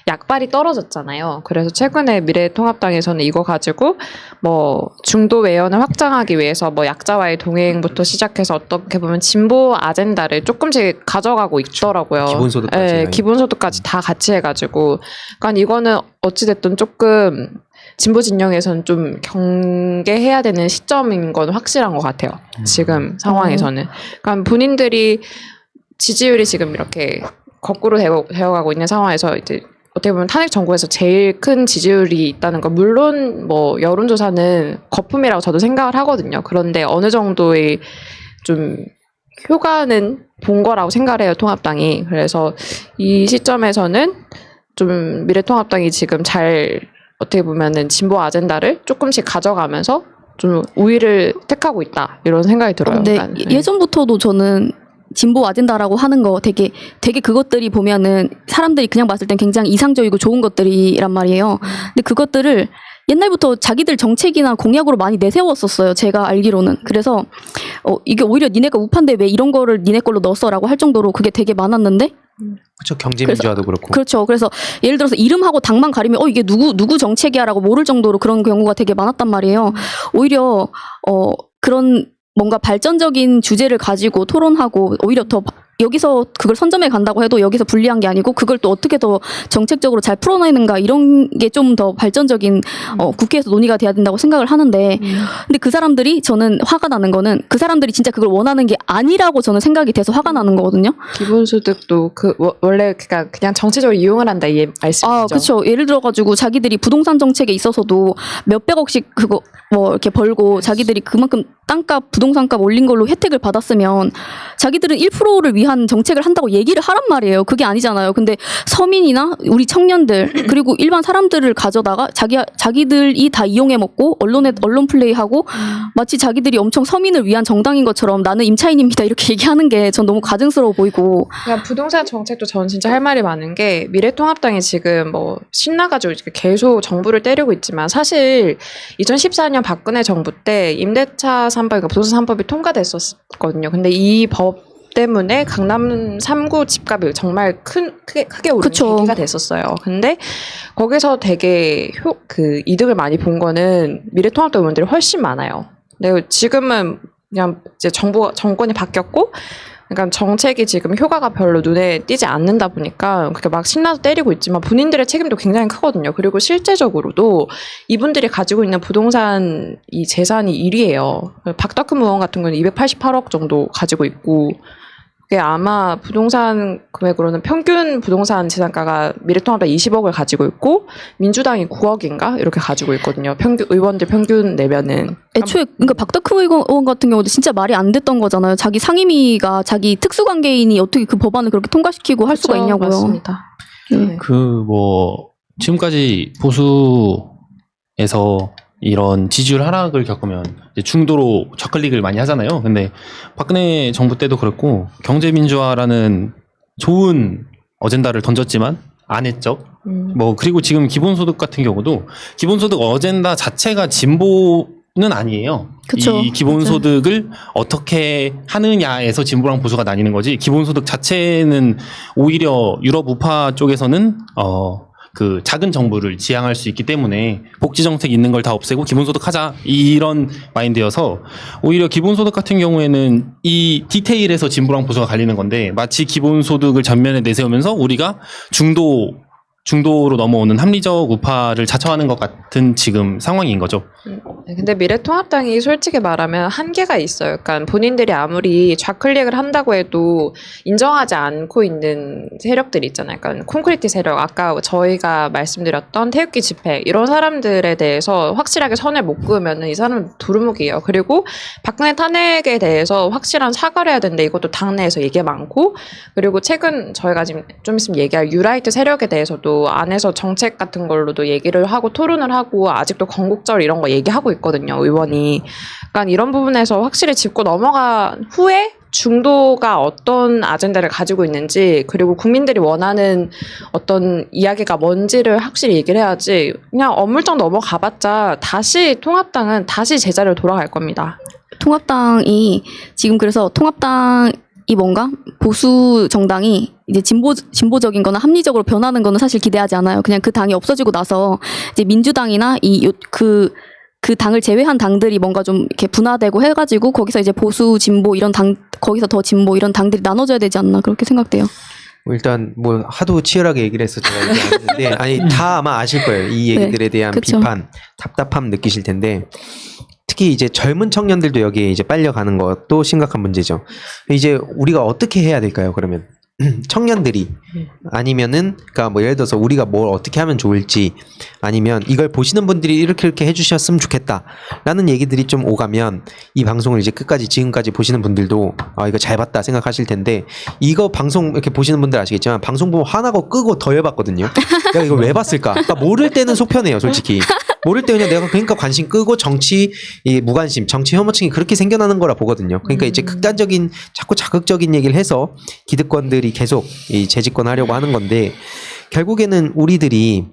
약발이 떨어졌잖아요. 그래서 최근에 미래통합당에서는 이거 가지고 뭐 중도 외연을 확장하기 위해서 뭐 약자와의 동행부터 시작해서 어떻게 보면 진보 아젠다를 조금씩 가져가고 있더라고요. 기본소득까지. 네, 기본소득까지 다 같이 해가지고. 그러니까 이거는 어찌됐든 조금 진보 진영에서는 좀 경계해야 되는 시점인 건 확실한 것 같아요. 지금 상황에서는. 그러니까 본인들이 지지율이 지금 이렇게 거꾸로 되어가고 있는 상황에서 이제 어떻게 보면 탄핵 정부에서 제일 큰 지지율이 있다는 건, 물론 뭐 여론조사는 거품이라고 저도 생각을 하거든요. 그런데 어느 정도의 좀 효과는 본 거라고 생각을 해요, 통합당이. 그래서 이 시점에서는 좀 미래통합당이 지금 잘 어떻게 보면은 진보 아젠다를 조금씩 가져가면서 좀 우위를 택하고 있다, 이런 생각이 들어요. 근데 그러니까, 예전부터도 저는 진보 아젠다라고 하는 거 되게 그것들이 보면은 사람들이 그냥 봤을 땐 굉장히 이상적이고 좋은 것들이란 말이에요. 근데 그것들을 옛날부터 자기들 정책이나 공약으로 많이 내세웠었어요, 제가 알기로는. 그래서 이게 오히려 니네가 우파인데 왜 이런 거를 니네 걸로 넣었어라고 할 정도로 그게 되게 많았는데. 그렇죠. 경제민주화도 그렇고. 그렇죠. 그래서 예를 들어서 이름하고 당만 가리면 이게 누구 정책이야라고 모를 정도로 그런 경우가 되게 많았단 말이에요. 오히려 그런 뭔가 발전적인 주제를 가지고 토론하고 오히려 더 여기서 그걸 선점해 간다고 해도 여기서 불리한 게 아니고 그걸 또 어떻게 더 정책적으로 잘 풀어내는가, 이런 게 좀 더 발전적인 국회에서 논의가 돼야 된다고 생각을 하는데, 근데 그 사람들이, 저는 화가 나는 거는 그 사람들이 진짜 그걸 원하는 게 아니라고 저는 생각이 돼서 화가 나는 거거든요. 기본소득도 원래 그냥 정치적으로 이용을 한다, 이 말씀이죠. 그렇죠. 예를 들어가지고 자기들이 부동산 정책에 있어서도 몇백억씩 그거 뭐 이렇게 벌고 자기들이 그만큼 땅값, 부동산값 올린 걸로 혜택을 받았으면 자기들은 1%를 위한 정책을 한다고 얘기를 하란 말이에요. 그게 아니잖아요. 근데 서민이나 우리 청년들 그리고 일반 사람들을 가져다가 자기들이 다 이용해 먹고 언론 플레이하고 마치 자기들이 엄청 서민을 위한 정당인 것처럼 나는 임차인입니다 이렇게 얘기하는 게 전 너무 가증스러워 보이고. 그냥 부동산 정책도 저는 진짜 할 말이 많은 게, 미래통합당이 지금 뭐 신나가지고 계속 정부를 때리고 있지만 사실 2014년 박근혜 정부 때 임대차 3법, 그러니까 부동산 3법이 통과됐었거든요. 근데 이 법 때문에 강남 3구 집값이 정말 크게 오르는 그쵸. 계기가 됐었어요. 근데 거기서 되게 이득을 많이 본 거는 미래통합당 의원들이 훨씬 많아요. 근데 지금은 그냥 이제 정권이 바뀌었고, 그러니까 정책이 지금 효과가 별로 눈에 띄지 않는다 보니까 그렇게 막 신나서 때리고 있지만 본인들의 책임도 굉장히 크거든요. 그리고 실제적으로도 이분들이 가지고 있는 부동산 이 재산이 1위예요. 박덕흠 의원 같은 경우는 288억 정도 가지고 있고, 그게 아마 부동산 금액으로는 평균 부동산 재산가가 미래통합당 20억을 가지고 있고 민주당이 9억인가 이렇게 가지고 있거든요. 의원들 평균 내면은. 애초에 그러니까 박덕흠 의원 같은 경우도 진짜 말이 안 됐던 거잖아요. 자기 상임위가 자기 특수관계인이 어떻게 그 법안을 그렇게 통과시키고 할 수가 있냐고요. 맞습니다. 네. 지금까지 보수에서 이런 지지율 하락을 겪으면 이제 중도로 좌클릭을 많이 하잖아요. 근데 박근혜 정부 때도 그렇고 경제민주화라는 좋은 어젠다를 던졌지만 안 했죠. 그리고 지금 기본소득 같은 경우도 기본소득 어젠다 자체가 진보는 아니에요. 그쵸. 이 기본소득을 어떻게 하느냐에서 진보랑 보수가 나뉘는 거지, 기본소득 자체는 오히려 유럽 우파 쪽에서는 그 작은 정부를 지향할 수 있기 때문에 복지 정책 있는 걸 다 없애고 기본소득 하자 이런 마인드여서 오히려 기본소득 같은 경우에는 이 디테일에서 진보랑 보수가 갈리는 건데 마치 기본소득을 전면에 내세우면서 우리가 중도로 넘어오는 합리적 우파를 자처하는 것 같은 지금 상황인 거죠. 근데 미래통합당이 솔직히 말하면 한계가 있어요. 그러니까 본인들이 아무리 좌클릭을 한다고 해도 인정하지 않고 있는 세력들이 있잖아요. 그러니까 콘크리트 세력, 아까 저희가 말씀드렸던 태극기 집회 이런 사람들에 대해서 확실하게 선을 못 그으면 이 사람은 두루묵이에요. 그리고 박근혜 탄핵에 대해서 확실한 사과를 해야 되는데 이것도 당내에서 얘기가 많고, 그리고 최근 저희가 지금 좀 있으면 얘기할 유라이트 세력에 대해서도 안에서 정책 같은 걸로도 얘기를 하고 토론을 하고 아직도 건국절 이런 거 얘기하고 있거든요, 의원이. 그러니까 이런 부분에서 확실히 짚고 넘어간 후에 중도가 어떤 아젠다를 가지고 있는지, 그리고 국민들이 원하는 어떤 이야기가 뭔지를 확실히 얘기를 해야지 그냥 어물쩍 넘어가봤자 다시 통합당은 다시 제자리로 돌아갈 겁니다. 통합당이 지금 그래서 통합당이 뭔가 보수 정당이 이제 진보적인 거나 합리적으로 변하는 거는 사실 기대하지 않아요. 그냥 그 당이 없어지고 나서 이제 민주당이나 그 당을 제외한 당들이 뭔가 좀 이렇게 분화되고 해가지고 거기서 이제 보수 진보 이런 당, 거기서 더 진보 이런 당들이 나눠져야 되지 않나 그렇게 생각돼요. 일단 뭐 하도 치열하게 얘기를 해서 제가 얘기 안 했는데 아니 다 아마 아실 거예요. 이 얘기들에 대한 그쵸. 비판, 답답함 느끼실 텐데 특히 이제 젊은 청년들도 여기에 이제 빨려가는 것도 심각한 문제죠. 이제 우리가 어떻게 해야 될까요? 그러면 청년들이 아니면은 그러니까 뭐 예를 들어서 우리가 뭘 어떻게 하면 좋을지 아니면 이걸 보시는 분들이 이렇게 해주셨으면 좋겠다라는 얘기들이 좀 오가면 이 방송을 이제 끝까지 지금까지 보시는 분들도 아 이거 잘 봤다 생각하실 텐데 이거 방송 이렇게 보시는 분들 아시겠지만 방송 보면 화나고 끄고 더 열받거든요. 내가 이걸 왜 봤을까? 그러니까 모를 때는 속편해요, 솔직히. 모를 때 그냥 내가 그러니까 관심 끄고 정치 이 무관심, 정치 혐오층이 그렇게 생겨나는 거라 보거든요. 그러니까 이제 극단적인 자꾸 자극적인 얘기를 해서 기득권들이 계속 이 재집권하려고 하는 건데 결국에는 우리들이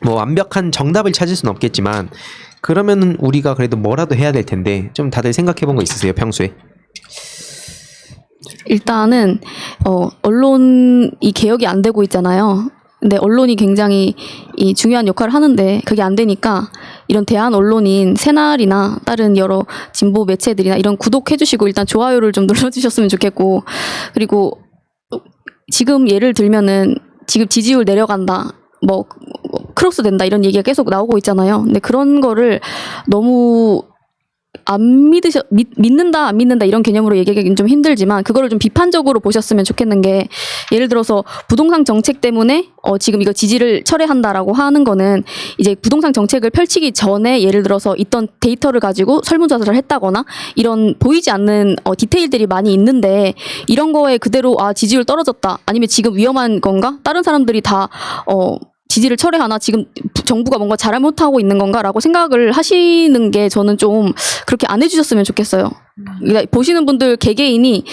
뭐 완벽한 정답을 찾을 수는 없겠지만 그러면은 우리가 그래도 뭐라도 해야 될 텐데 좀 다들 생각해 본 거 있으세요, 평소에? 일단은 언론이 개혁이 안 되고 있잖아요. 근데 언론이 굉장히 이 중요한 역할을 하는데 그게 안 되니까 이런 대한 언론인 새날이나 다른 여러 진보 매체들이나 이런 구독해 주시고 일단 좋아요를 좀 눌러주셨으면 좋겠고, 그리고 지금 예를 들면은 지금 지지율 내려간다, 뭐 크로스 된다 이런 얘기가 계속 나오고 있잖아요. 근데 그런 거를 너무 안 믿는다 안 믿는다 이런 개념으로 얘기하기는 좀 힘들지만 그거를 좀 비판적으로 보셨으면 좋겠는 게, 예를 들어서 부동산 정책 때문에 지금 이거 지지를 철회한다라고 하는 거는 이제 부동산 정책을 펼치기 전에 예를 들어서 있던 데이터를 가지고 설문조사를 했다거나 이런 보이지 않는 디테일들이 많이 있는데 이런 거에 그대로 지지율 떨어졌다, 아니면 지금 위험한 건가, 다른 사람들이 다 지지를 철회하나, 지금 정부가 뭔가 잘못하고 있는 건가라고 생각을 하시는 게 저는 좀 그렇게 안 해주셨으면 좋겠어요. 그러니까 보시는 분들 개개인이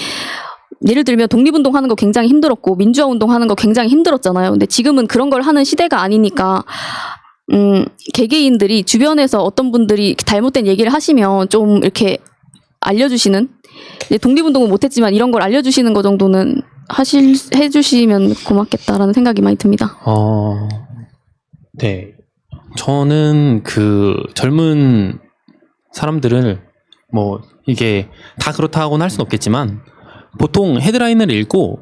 예를 들면 독립운동 하는 거 굉장히 힘들었고 민주화 운동 하는 거 굉장히 힘들었잖아요. 근데 지금은 그런 걸 하는 시대가 아니니까 개개인들이 주변에서 어떤 분들이 잘못된 얘기를 하시면 좀 이렇게 알려주시는, 독립운동은 못했지만 이런 걸 알려주시는 거 정도는 해주시면 고맙겠다라는 생각이 많이 듭니다. 네. 저는 그 젊은 사람들을 뭐 이게 다 그렇다고는 할 수는 없겠지만 보통 헤드라인을 읽고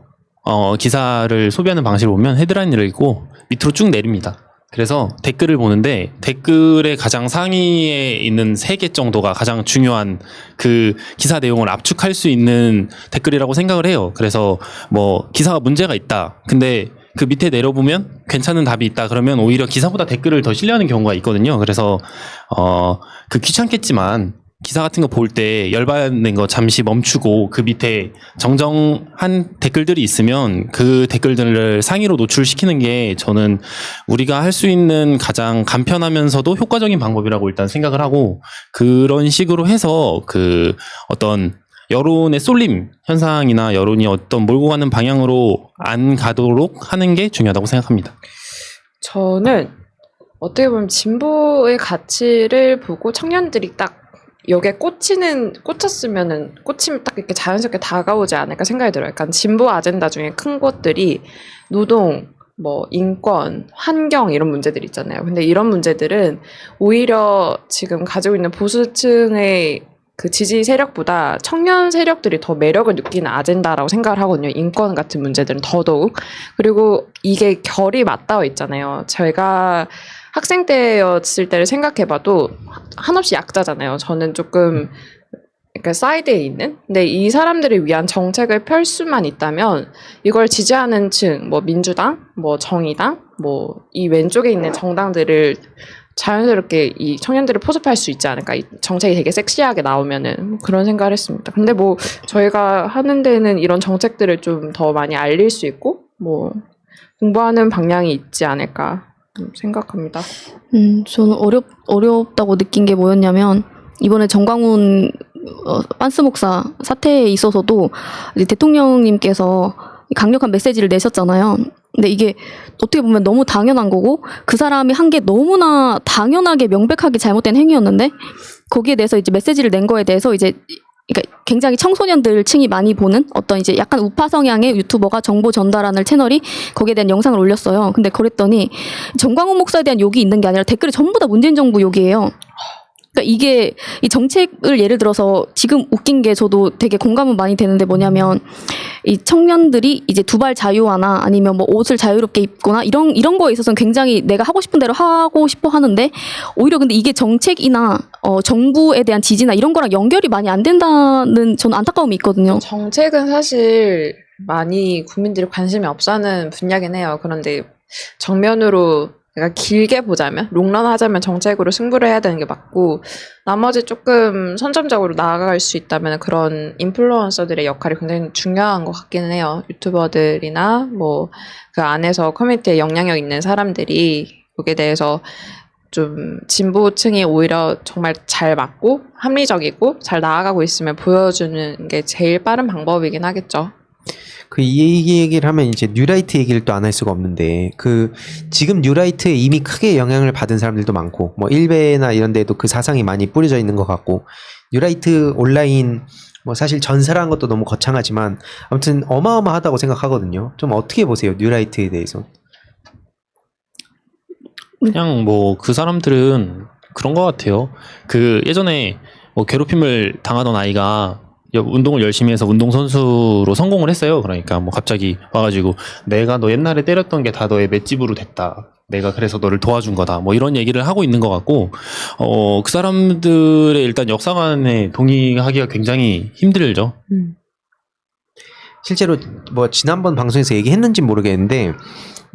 기사를 소비하는 방식을 보면 헤드라인을 읽고 밑으로 쭉 내립니다. 그래서 댓글을 보는데 댓글의 가장 상위에 있는 3개 정도가 가장 중요한 그 기사 내용을 압축할 수 있는 댓글이라고 생각을 해요. 그래서 뭐 기사가 문제가 있다. 근데 그 밑에 내려보면 괜찮은 답이 있다. 그러면 오히려 기사보다 댓글을 더 신뢰하는 경우가 있거든요. 그래서 그 귀찮겠지만 기사 같은 거 볼 때 열받는 거 잠시 멈추고 그 밑에 정정한 댓글들이 있으면 그 댓글들을 상위로 노출시키는 게 저는 우리가 할 수 있는 가장 간편하면서도 효과적인 방법이라고 일단 생각을 하고, 그런 식으로 해서 그 어떤 여론의 쏠림 현상이나 여론이 어떤 몰고 가는 방향으로 안 가도록 하는 게 중요하다고 생각합니다. 저는 어떻게 보면 진보의 가치를 보고 청년들이 딱 여기에 꽂히면 딱 이렇게 자연스럽게 다가오지 않을까 생각이 들어요. 그러니까 진보 아젠다 중에 큰 것들이 노동, 뭐 인권, 환경 이런 문제들 있잖아요. 근데 이런 문제들은 오히려 지금 가지고 있는 보수층의 그 지지 세력보다 청년 세력들이 더 매력을 느끼는 아젠다라고 생각을 하거든요. 인권 같은 문제들은 더더욱. 그리고 이게 결이 맞닿아 있잖아요. 제가 학생 때였을 때를 생각해봐도 한없이 약자잖아요. 저는 조금 그러니까 사이드에 있는. 근데 이 사람들을 위한 정책을 펼 수만 있다면 이걸 지지하는 층, 뭐 민주당, 뭐 정의당, 뭐 이 왼쪽에 있는 정당들을 자연스럽게 이 청년들을 포섭할 수 있지 않을까. 이 정책이 되게 섹시하게 나오면은 그런 생각을 했습니다. 근데 뭐 저희가 하는 데는 이런 정책들을 좀 더 많이 알릴 수 있고 뭐 공부하는 방향이 있지 않을까 생각합니다. 저는 어렵다고 느낀 게 뭐였냐면, 이번에 정광훈 빤스 목사 사태에 있어서도 이제 대통령님께서 강력한 메시지를 내셨잖아요. 근데 이게 어떻게 보면 너무 당연한 거고, 그 사람이 한 게 너무나 당연하게 명백하게 잘못된 행위였는데, 거기에 대해서 이제 메시지를 낸 거에 대해서 이제 그러니까 굉장히 청소년들 층이 많이 보는 어떤 이제 약간 우파 성향의 유튜버가 정보 전달하는 채널이 거기에 대한 영상을 올렸어요. 근데 그랬더니 정광훈 목사에 대한 욕이 있는 게 아니라 댓글이 전부 다 문재인 정부 욕이에요. 그러니까 이게 이 정책을 예를 들어서 지금 웃긴 게 저도 되게 공감은 많이 되는데, 뭐냐면 이 청년들이 이제 두발 자유화나 아니면 뭐 옷을 자유롭게 입거나 이런 거에 있어서는 굉장히 내가 하고 싶은 대로 하고 싶어 하는데, 오히려 근데 이게 정책이나 정부에 대한 지지나 이런 거랑 연결이 많이 안 된다는 저는 안타까움이 있거든요. 정책은 사실 많이 국민들이 관심이 없어하는 분야긴 해요. 그런데 정면으로 내가 길게 보자면, 롱런 하자면 정책으로 승부를 해야 되는 게 맞고, 나머지 조금 선점적으로 나아갈 수 있다면 그런 인플루언서들의 역할이 굉장히 중요한 것 같기는 해요. 유튜버들이나 뭐 그 안에서 커뮤니티에 영향력 있는 사람들이 여기에 대해서 좀 진보층이 오히려 정말 잘 맞고 합리적이고 잘 나아가고 있으면 보여주는 게 제일 빠른 방법이긴 하겠죠. 이 얘기를 하면 이제 뉴라이트 얘기를 또 안 할 수가 없는데, 지금 뉴라이트에 이미 크게 영향을 받은 사람들도 많고, 뭐 일베나 이런 데도 그 사상이 많이 뿌려져 있는 것 같고, 뉴라이트 온라인 뭐 사실 전사라는 것도 너무 거창하지만 아무튼 어마어마하다고 생각하거든요. 좀 어떻게 보세요, 뉴라이트에 대해서? 그냥 뭐 그 사람들은 그런 것 같아요. 그 예전에 뭐 괴롭힘을 당하던 아이가 운동을 열심히 해서 운동선수로 성공을 했어요. 그러니까 뭐 갑자기 와가지고 내가 너 옛날에 때렸던 게 다 너의 맷집으로 됐다. 내가 그래서 너를 도와준 거다. 뭐 이런 얘기를 하고 있는 것 같고, 그 사람들의 일단 역사관에 동의하기가 굉장히 힘들죠. 실제로 뭐 지난번 방송에서 얘기했는지 모르겠는데,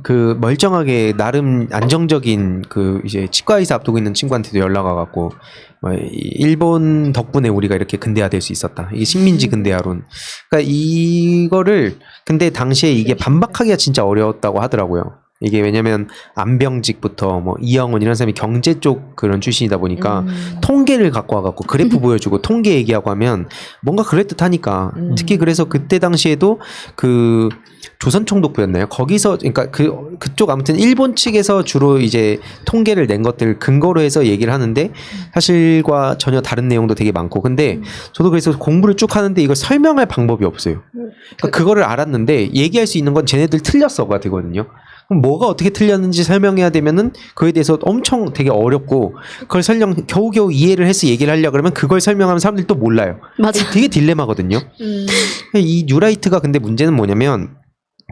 그 멀쩡하게 나름 안정적인 그 이제 치과 의사 앞두고 있는 친구한테도 연락 와갖고, 뭐 일본 덕분에 우리가 이렇게 근대화될 수 있었다. 이게 식민지 근대화론. 그러니까 이거를 근데 당시에 이게 반박하기가 진짜 어려웠다고 하더라고요. 이게 왜냐면 안병직부터 뭐 이영훈 이런 사람이 경제 쪽 그런 출신이다 보니까 통계를 갖고 와갖고 그래프 보여주고 통계 얘기하고 하면 뭔가 그럴듯하니까. 특히 그래서 그때 당시에도 그 조선총독부였나요? 거기서 그러니까 그쪽 아무튼 일본 측에서 주로 이제 통계를 낸 것들 근거로 해서 얘기를 하는데 사실과 전혀 다른 내용도 되게 많고. 근데 저도 그래서 공부를 쭉 하는데 이걸 설명할 방법이 없어요. 그러니까 그거를 알았는데 얘기할 수 있는 건 쟤네들 틀렸어가 되거든요. 그럼 뭐가 어떻게 틀렸는지 설명해야 되면은 그에 대해서 엄청 되게 어렵고, 그걸 겨우겨우 이해를 해서 얘기를 하려고 그러면 그걸 설명하면 사람들이 또 몰라요. 맞아. 되게 딜레마거든요. 이 뉴라이트가 근데 문제는 뭐냐면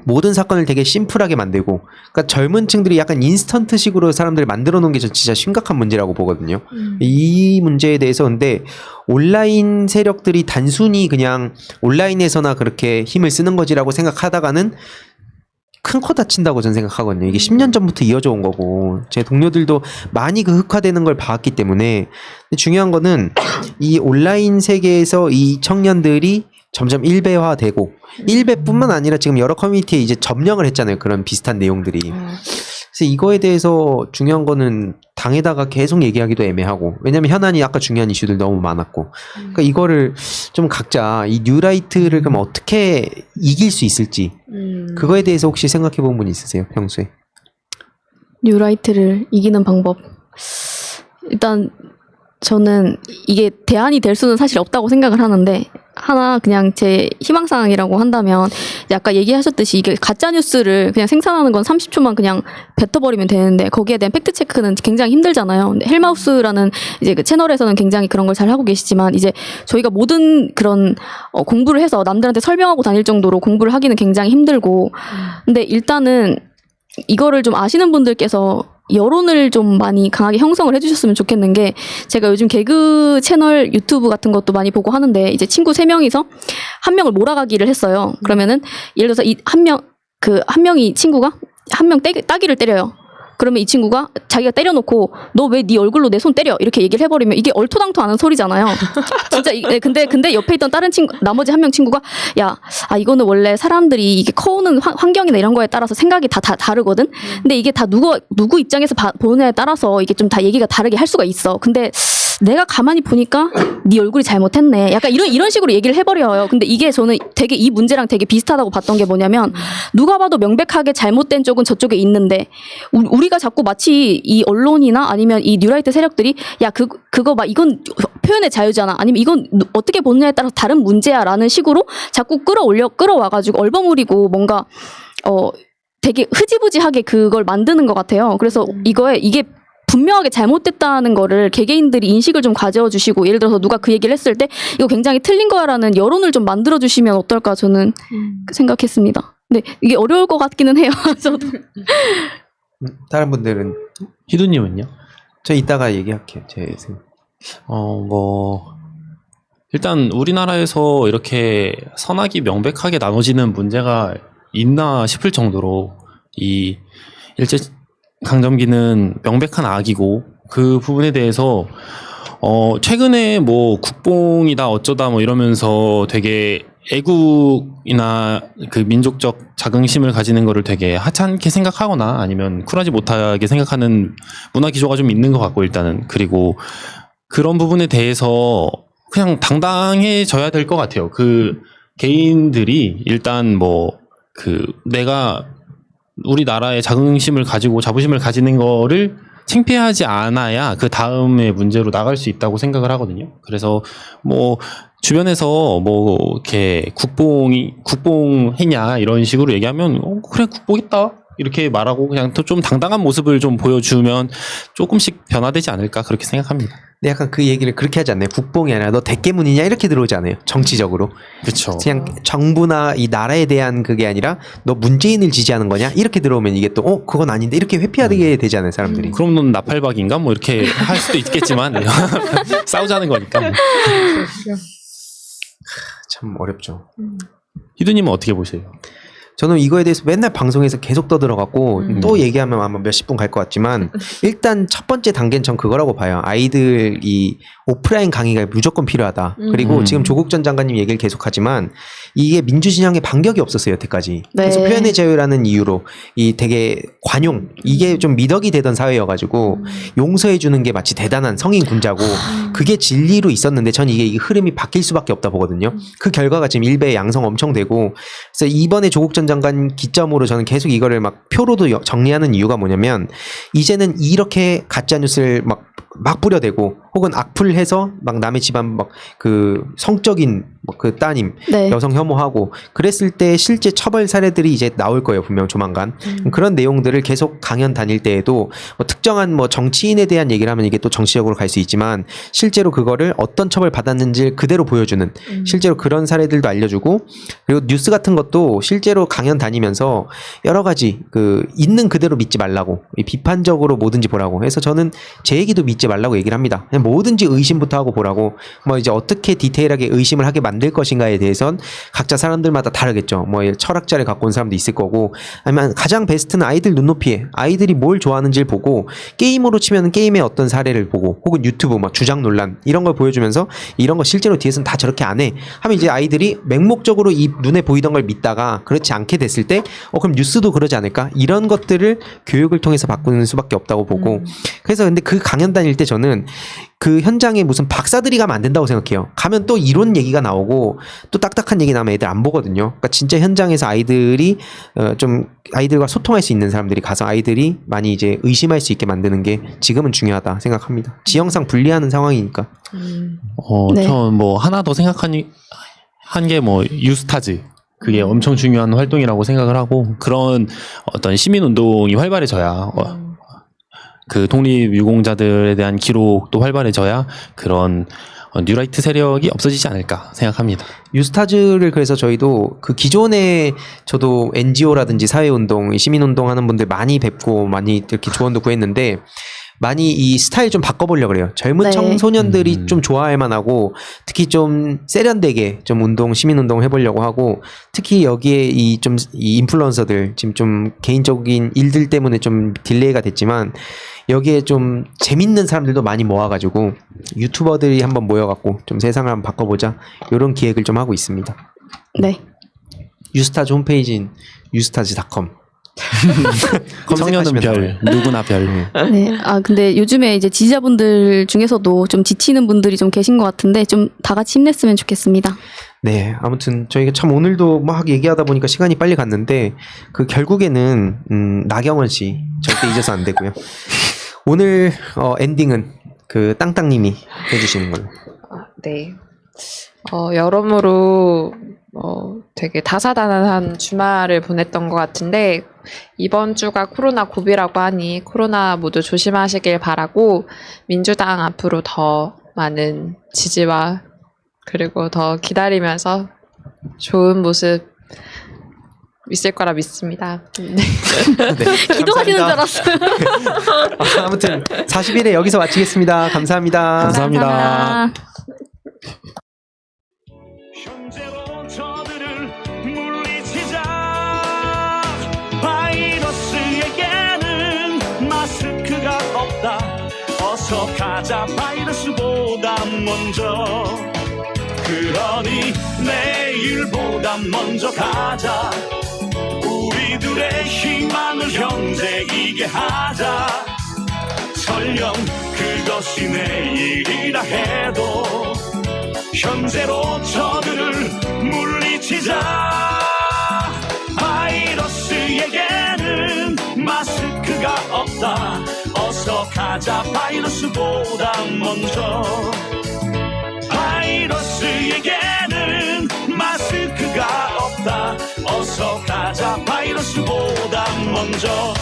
모든 사건을 되게 심플하게 만들고, 그러니까 젊은 층들이 약간 인스턴트식으로 사람들을 만들어 놓은 게 전 진짜 심각한 문제라고 보거든요. 이 문제에 대해서 근데 온라인 세력들이 단순히 그냥 온라인에서나 그렇게 힘을 쓰는 거지라고 생각하다가는 큰 코 다친다고 저는 생각하거든요. 이게 10년 전부터 이어져 온 거고, 제 동료들도 많이 그 흑화되는 걸 봤기 때문에. 근데 중요한 거는 이 온라인 세계에서 이 청년들이 점점 일베화되고, 일베뿐만 아니라 지금 여러 커뮤니티에 이제 점령을 했잖아요. 그런 비슷한 내용들이. 그래서 이거에 대해서 중요한 거는 당에다가 계속 얘기하기도 애매하고, 왜냐면 현안이 아까 중요한 이슈들 너무 많았고, 그러니까 이거를 좀 각자 이 뉴라이트를 그럼 어떻게 이길 수 있을지, 그거에 대해서 혹시 생각해 본 분 있으세요, 평소에? 뉴라이트를 이기는 방법. 일단 저는 이게 대안이 될 수는 사실 없다고 생각을 하는데, 하나 그냥 제 희망사항이라고 한다면 이제 아까 얘기하셨듯이 이게 가짜 뉴스를 그냥 생산하는 건 30초만 그냥 뱉어버리면 되는데 거기에 대한 팩트 체크는 굉장히 힘들잖아요. 근데 헬마우스라는 이제 그 채널에서는 굉장히 그런 걸 잘 하고 계시지만 이제 저희가 모든 그런 공부를 해서 남들한테 설명하고 다닐 정도로 공부를 하기는 굉장히 힘들고 근데 일단은 이거를 좀 아시는 분들께서 여론을 좀 많이 강하게 형성을 해주셨으면 좋겠는 게 제가 요즘 개그 채널 유튜브 같은 것도 많이 보고 하는데 이제 친구 3명이서 한 명을 몰아가기를 했어요. 그러면은 예를 들어서 이 한 명이 친구가 한 명 따기를 때려요. 그러면 이 친구가 자기가 때려놓고 너 왜 네 얼굴로 내 손 때려 이렇게 얘기를 해버리면 이게 얼토당토하는 소리잖아요. 진짜 근데 옆에 있던 다른 친구 나머지 한 명 친구가 이거는 원래 사람들이 이게 커오는 환경이나 이런 거에 따라서 생각이 다 다르거든. 근데 이게 다 누구 입장에서 보느냐에 따라서 이게 좀 다 얘기가 다르게 할 수가 있어. 근데 내가 가만히 보니까 네 얼굴이 잘못했네. 약간 이런 식으로 얘기를 해버려요. 근데 이게 저는 되게 이 문제랑 되게 비슷하다고 봤던 게 뭐냐면 누가 봐도 명백하게 잘못된 쪽은 저쪽에 있는데 우리가 자꾸 마치 이 언론이나 아니면 이 뉴라이트 세력들이 그거 막 이건 표현의 자유잖아. 아니면 이건 어떻게 보느냐에 따라서 다른 문제야라는 식으로 자꾸 끌어와가지고 얼버무리고 뭔가 되게 흐지부지하게 그걸 만드는 것 같아요. 그래서 이게 분명하게 잘못됐다는 거를 개개인들이 인식을 좀 가져 주시고 예를 들어서 누가 그 얘기를 했을 때 이거 굉장히 틀린 거야라는 여론을 좀 만들어 주시면 어떨까 저는 생각했습니다. 근데 이게 어려울 것 같기는 해요. 저도. 다른 분들은 희두님은요? 저 이따가 얘기할게요. 제 생각. 일단 우리나라에서 이렇게 선악이 명백하게 나눠지는 문제가 있나 싶을 정도로 이 일제 강점기는 명백한 악이고 그 부분에 대해서 최근에 뭐 국뽕이다 어쩌다 뭐 이러면서 되게 애국이나 그 민족적 자긍심을 가지는 거를 되게 하찮게 생각하거나 아니면 쿨하지 못하게 생각하는 문화 기조가 좀 있는 것 같고 일단은 그리고 그런 부분에 대해서 그냥 당당해져야 될 것 같아요. 그 개인들이 일단 내가 우리나라의 자긍심을 가지고 자부심을 가지는 거를 창피하지 않아야 그 다음의 문제로 나갈 수 있다고 생각을 하거든요. 그래서 주변에서 이렇게 국뽕했냐 이런 식으로 얘기하면 그래 국뽕했다 이렇게 말하고 그냥 좀 당당한 모습을 좀 보여주면 조금씩 변화되지 않을까 그렇게 생각합니다. 근데 약간 그 얘기를 그렇게 하지 않나요? 국뽕이 아니라 너 대깨문이냐 이렇게 들어오지 않아요? 정치적으로. 그렇죠. 그냥 정부나 이 나라에 대한 그게 아니라 너 문재인을 지지하는 거냐 이렇게 들어오면 이게 또 그건 아닌데 이렇게 회피하게 되지 않아요 사람들이. 그럼 넌 나팔박인가 뭐 이렇게 할 수도 있겠지만 싸우자는 거니까. 참 어렵죠. 희두님은 어떻게 보세요? 저는 이거에 대해서 맨날 방송에서 계속 떠들어갖고 또 얘기하면 아마 몇십 분 갈 것 같지만 일단 첫 번째 단계는 전 그거라고 봐요. 아이들이 오프라인 강의가 무조건 필요하다. 그리고 지금 조국 전 장관님 얘기를 계속하지만 이게 민주진영에 반격이 없었어요 여태까지. 그래서 표현의 자유라는 이유로 이 되게 관용 이게 좀 미덕이 되던 사회여가지고 용서해 주는 게 마치 대단한 성인 군자고 그게 진리로 있었는데 전 이게 흐름이 바뀔 수밖에 없다 보거든요. 그 결과가 지금 일배 양성 엄청 되고 그래서 이번에 조국 전 장관 기점으로 저는 계속 이거를 막 표로도 정리하는 이유가 뭐냐면 이제는 이렇게 가짜 뉴스를 막 뿌려대고 혹은 악플해서 막 남의 집안 그 성적인 그 따님 여성 혐오하고 그랬을 때 실제 처벌 사례들이 이제 나올 거예요 분명 조만간. 그런 내용들을 계속 강연 다닐 때에도 특정한 정치인에 대한 얘기를 하면 이게 또 정치적으로 갈 수 있지만 실제로 그거를 어떤 처벌 받았는지 그대로 보여주는 실제로 그런 사례들도 알려주고 그리고 뉴스 같은 것도 실제로 강연 다니면서 여러 가지 그 있는 그대로 믿지 말라고 비판적으로 뭐든지 보라고 해서 저는 제 얘기도 믿지 말라고 얘기를 합니다. 그냥 뭐든지 의심부터 하고 보라고 이제 어떻게 디테일하게 의심을 하게 만들 것인가에 대해선 각자 사람들마다 다르겠죠. 철학자를 갖고 온 사람도 있을 거고 아니면 가장 베스트는 아이들 눈높이에 아이들이 뭘 좋아하는지를 보고 게임으로 치면 게임의 어떤 사례를 보고 혹은 유튜브 주장 논란 이런 걸 보여주면서 이런 거 실제로 뒤에서는 다 저렇게 안 해 하면 이제 아이들이 맹목적으로 이 눈에 보이던 걸 믿다가 그렇지 않게 됐을 때 그럼 뉴스도 그러지 않을까 이런 것들을 교육을 통해서 바꾸는 수밖에 없다고 보고 그래서 근데 그 강연 다닐 때 저는 그 현장에 무슨 박사들이 가면 안 된다고 생각해요. 가면 또 이론 얘기가 나오고 또 딱딱한 얘기 나오면 애들 안 보거든요. 그러니까 진짜 현장에서 아이들이 좀 아이들과 소통할 수 있는 사람들이 가서 아이들이 많이 이제 의심할 수 있게 만드는 게 지금은 중요하다 생각합니다. 지형상 불리하는 상황이니까. 네. 전 하나 더 생각하니 한 게 뭐 유스타즈 그게 엄청 중요한 활동이라고 생각을 하고 그런 어떤 시민 운동이 활발해져야 그 독립 유공자들에 대한 기록도 활발해져야 그런 뉴라이트 세력이 없어지지 않을까 생각합니다. 유스타즈를 그래서 저희도 그 기존에 저도 NGO라든지 사회운동, 시민운동 하는 분들 많이 뵙고 많이 이렇게 조언도 구했는데 많이 이 스타일 좀 바꿔보려고 그래요. 젊은 네. 청소년들이 좀 좋아할 만하고 특히 좀 세련되게 좀 운동, 시민운동 해보려고 하고 특히 여기에 이 인플루언서들 지금 좀 개인적인 일들 때문에 좀 딜레이가 됐지만 여기에 좀 재밌는 사람들도 많이 모아가지고 유튜버들이 한번 모여갖고 좀 세상을 한번 바꿔보자 이런 기획을 좀 하고 있습니다. 네. 유스타즈 홈페이지인 유스타즈.com 청년은 별, 누구나 별. 네. 아, 근데 요즘에 이제 지지자분들 중에서도 좀 지치는 분들이 좀 계신 것 같은데 좀 다 같이 힘냈으면 좋겠습니다. 네, 아무튼 저희가 참 오늘도 막 얘기하다 보니까 시간이 빨리 갔는데 그 결국에는 나경원 씨 절대 잊어서 안 되고요. 오늘 엔딩은 그 땅땅님이 해주시는 걸로. 네. 여러모로 되게 다사다난한 주말을 보냈던 것 같은데 이번 주가 코로나 고비라고 하니 코로나 모두 조심하시길 바라고 민주당 앞으로 더 많은 지지와 그리고 더 기다리면서 좋은 모습 있을 거라 믿습니다. 네. 네, 기도하시는 줄 감사합니다. 알았어요. 아무튼 40일에 여기서 마치겠습니다. 감사합니다. 감사합니다. 현재로 저들을 물리치자. 바이러스에게는 마스크가 없다. 어서 가자 바이러스보다 먼저. 그러니 내일보다 먼저 가자. 우리들의 희망을 형제이게 하자. 설령 그것이 내일이라 해도 현재로 저들을 물리치자. 바이러스에게는 마스크가 없다. 어서 가자 바이러스보다 먼저. 바이러스에게는 마스크가 없다. 어서 가자 바이러스보다 먼저.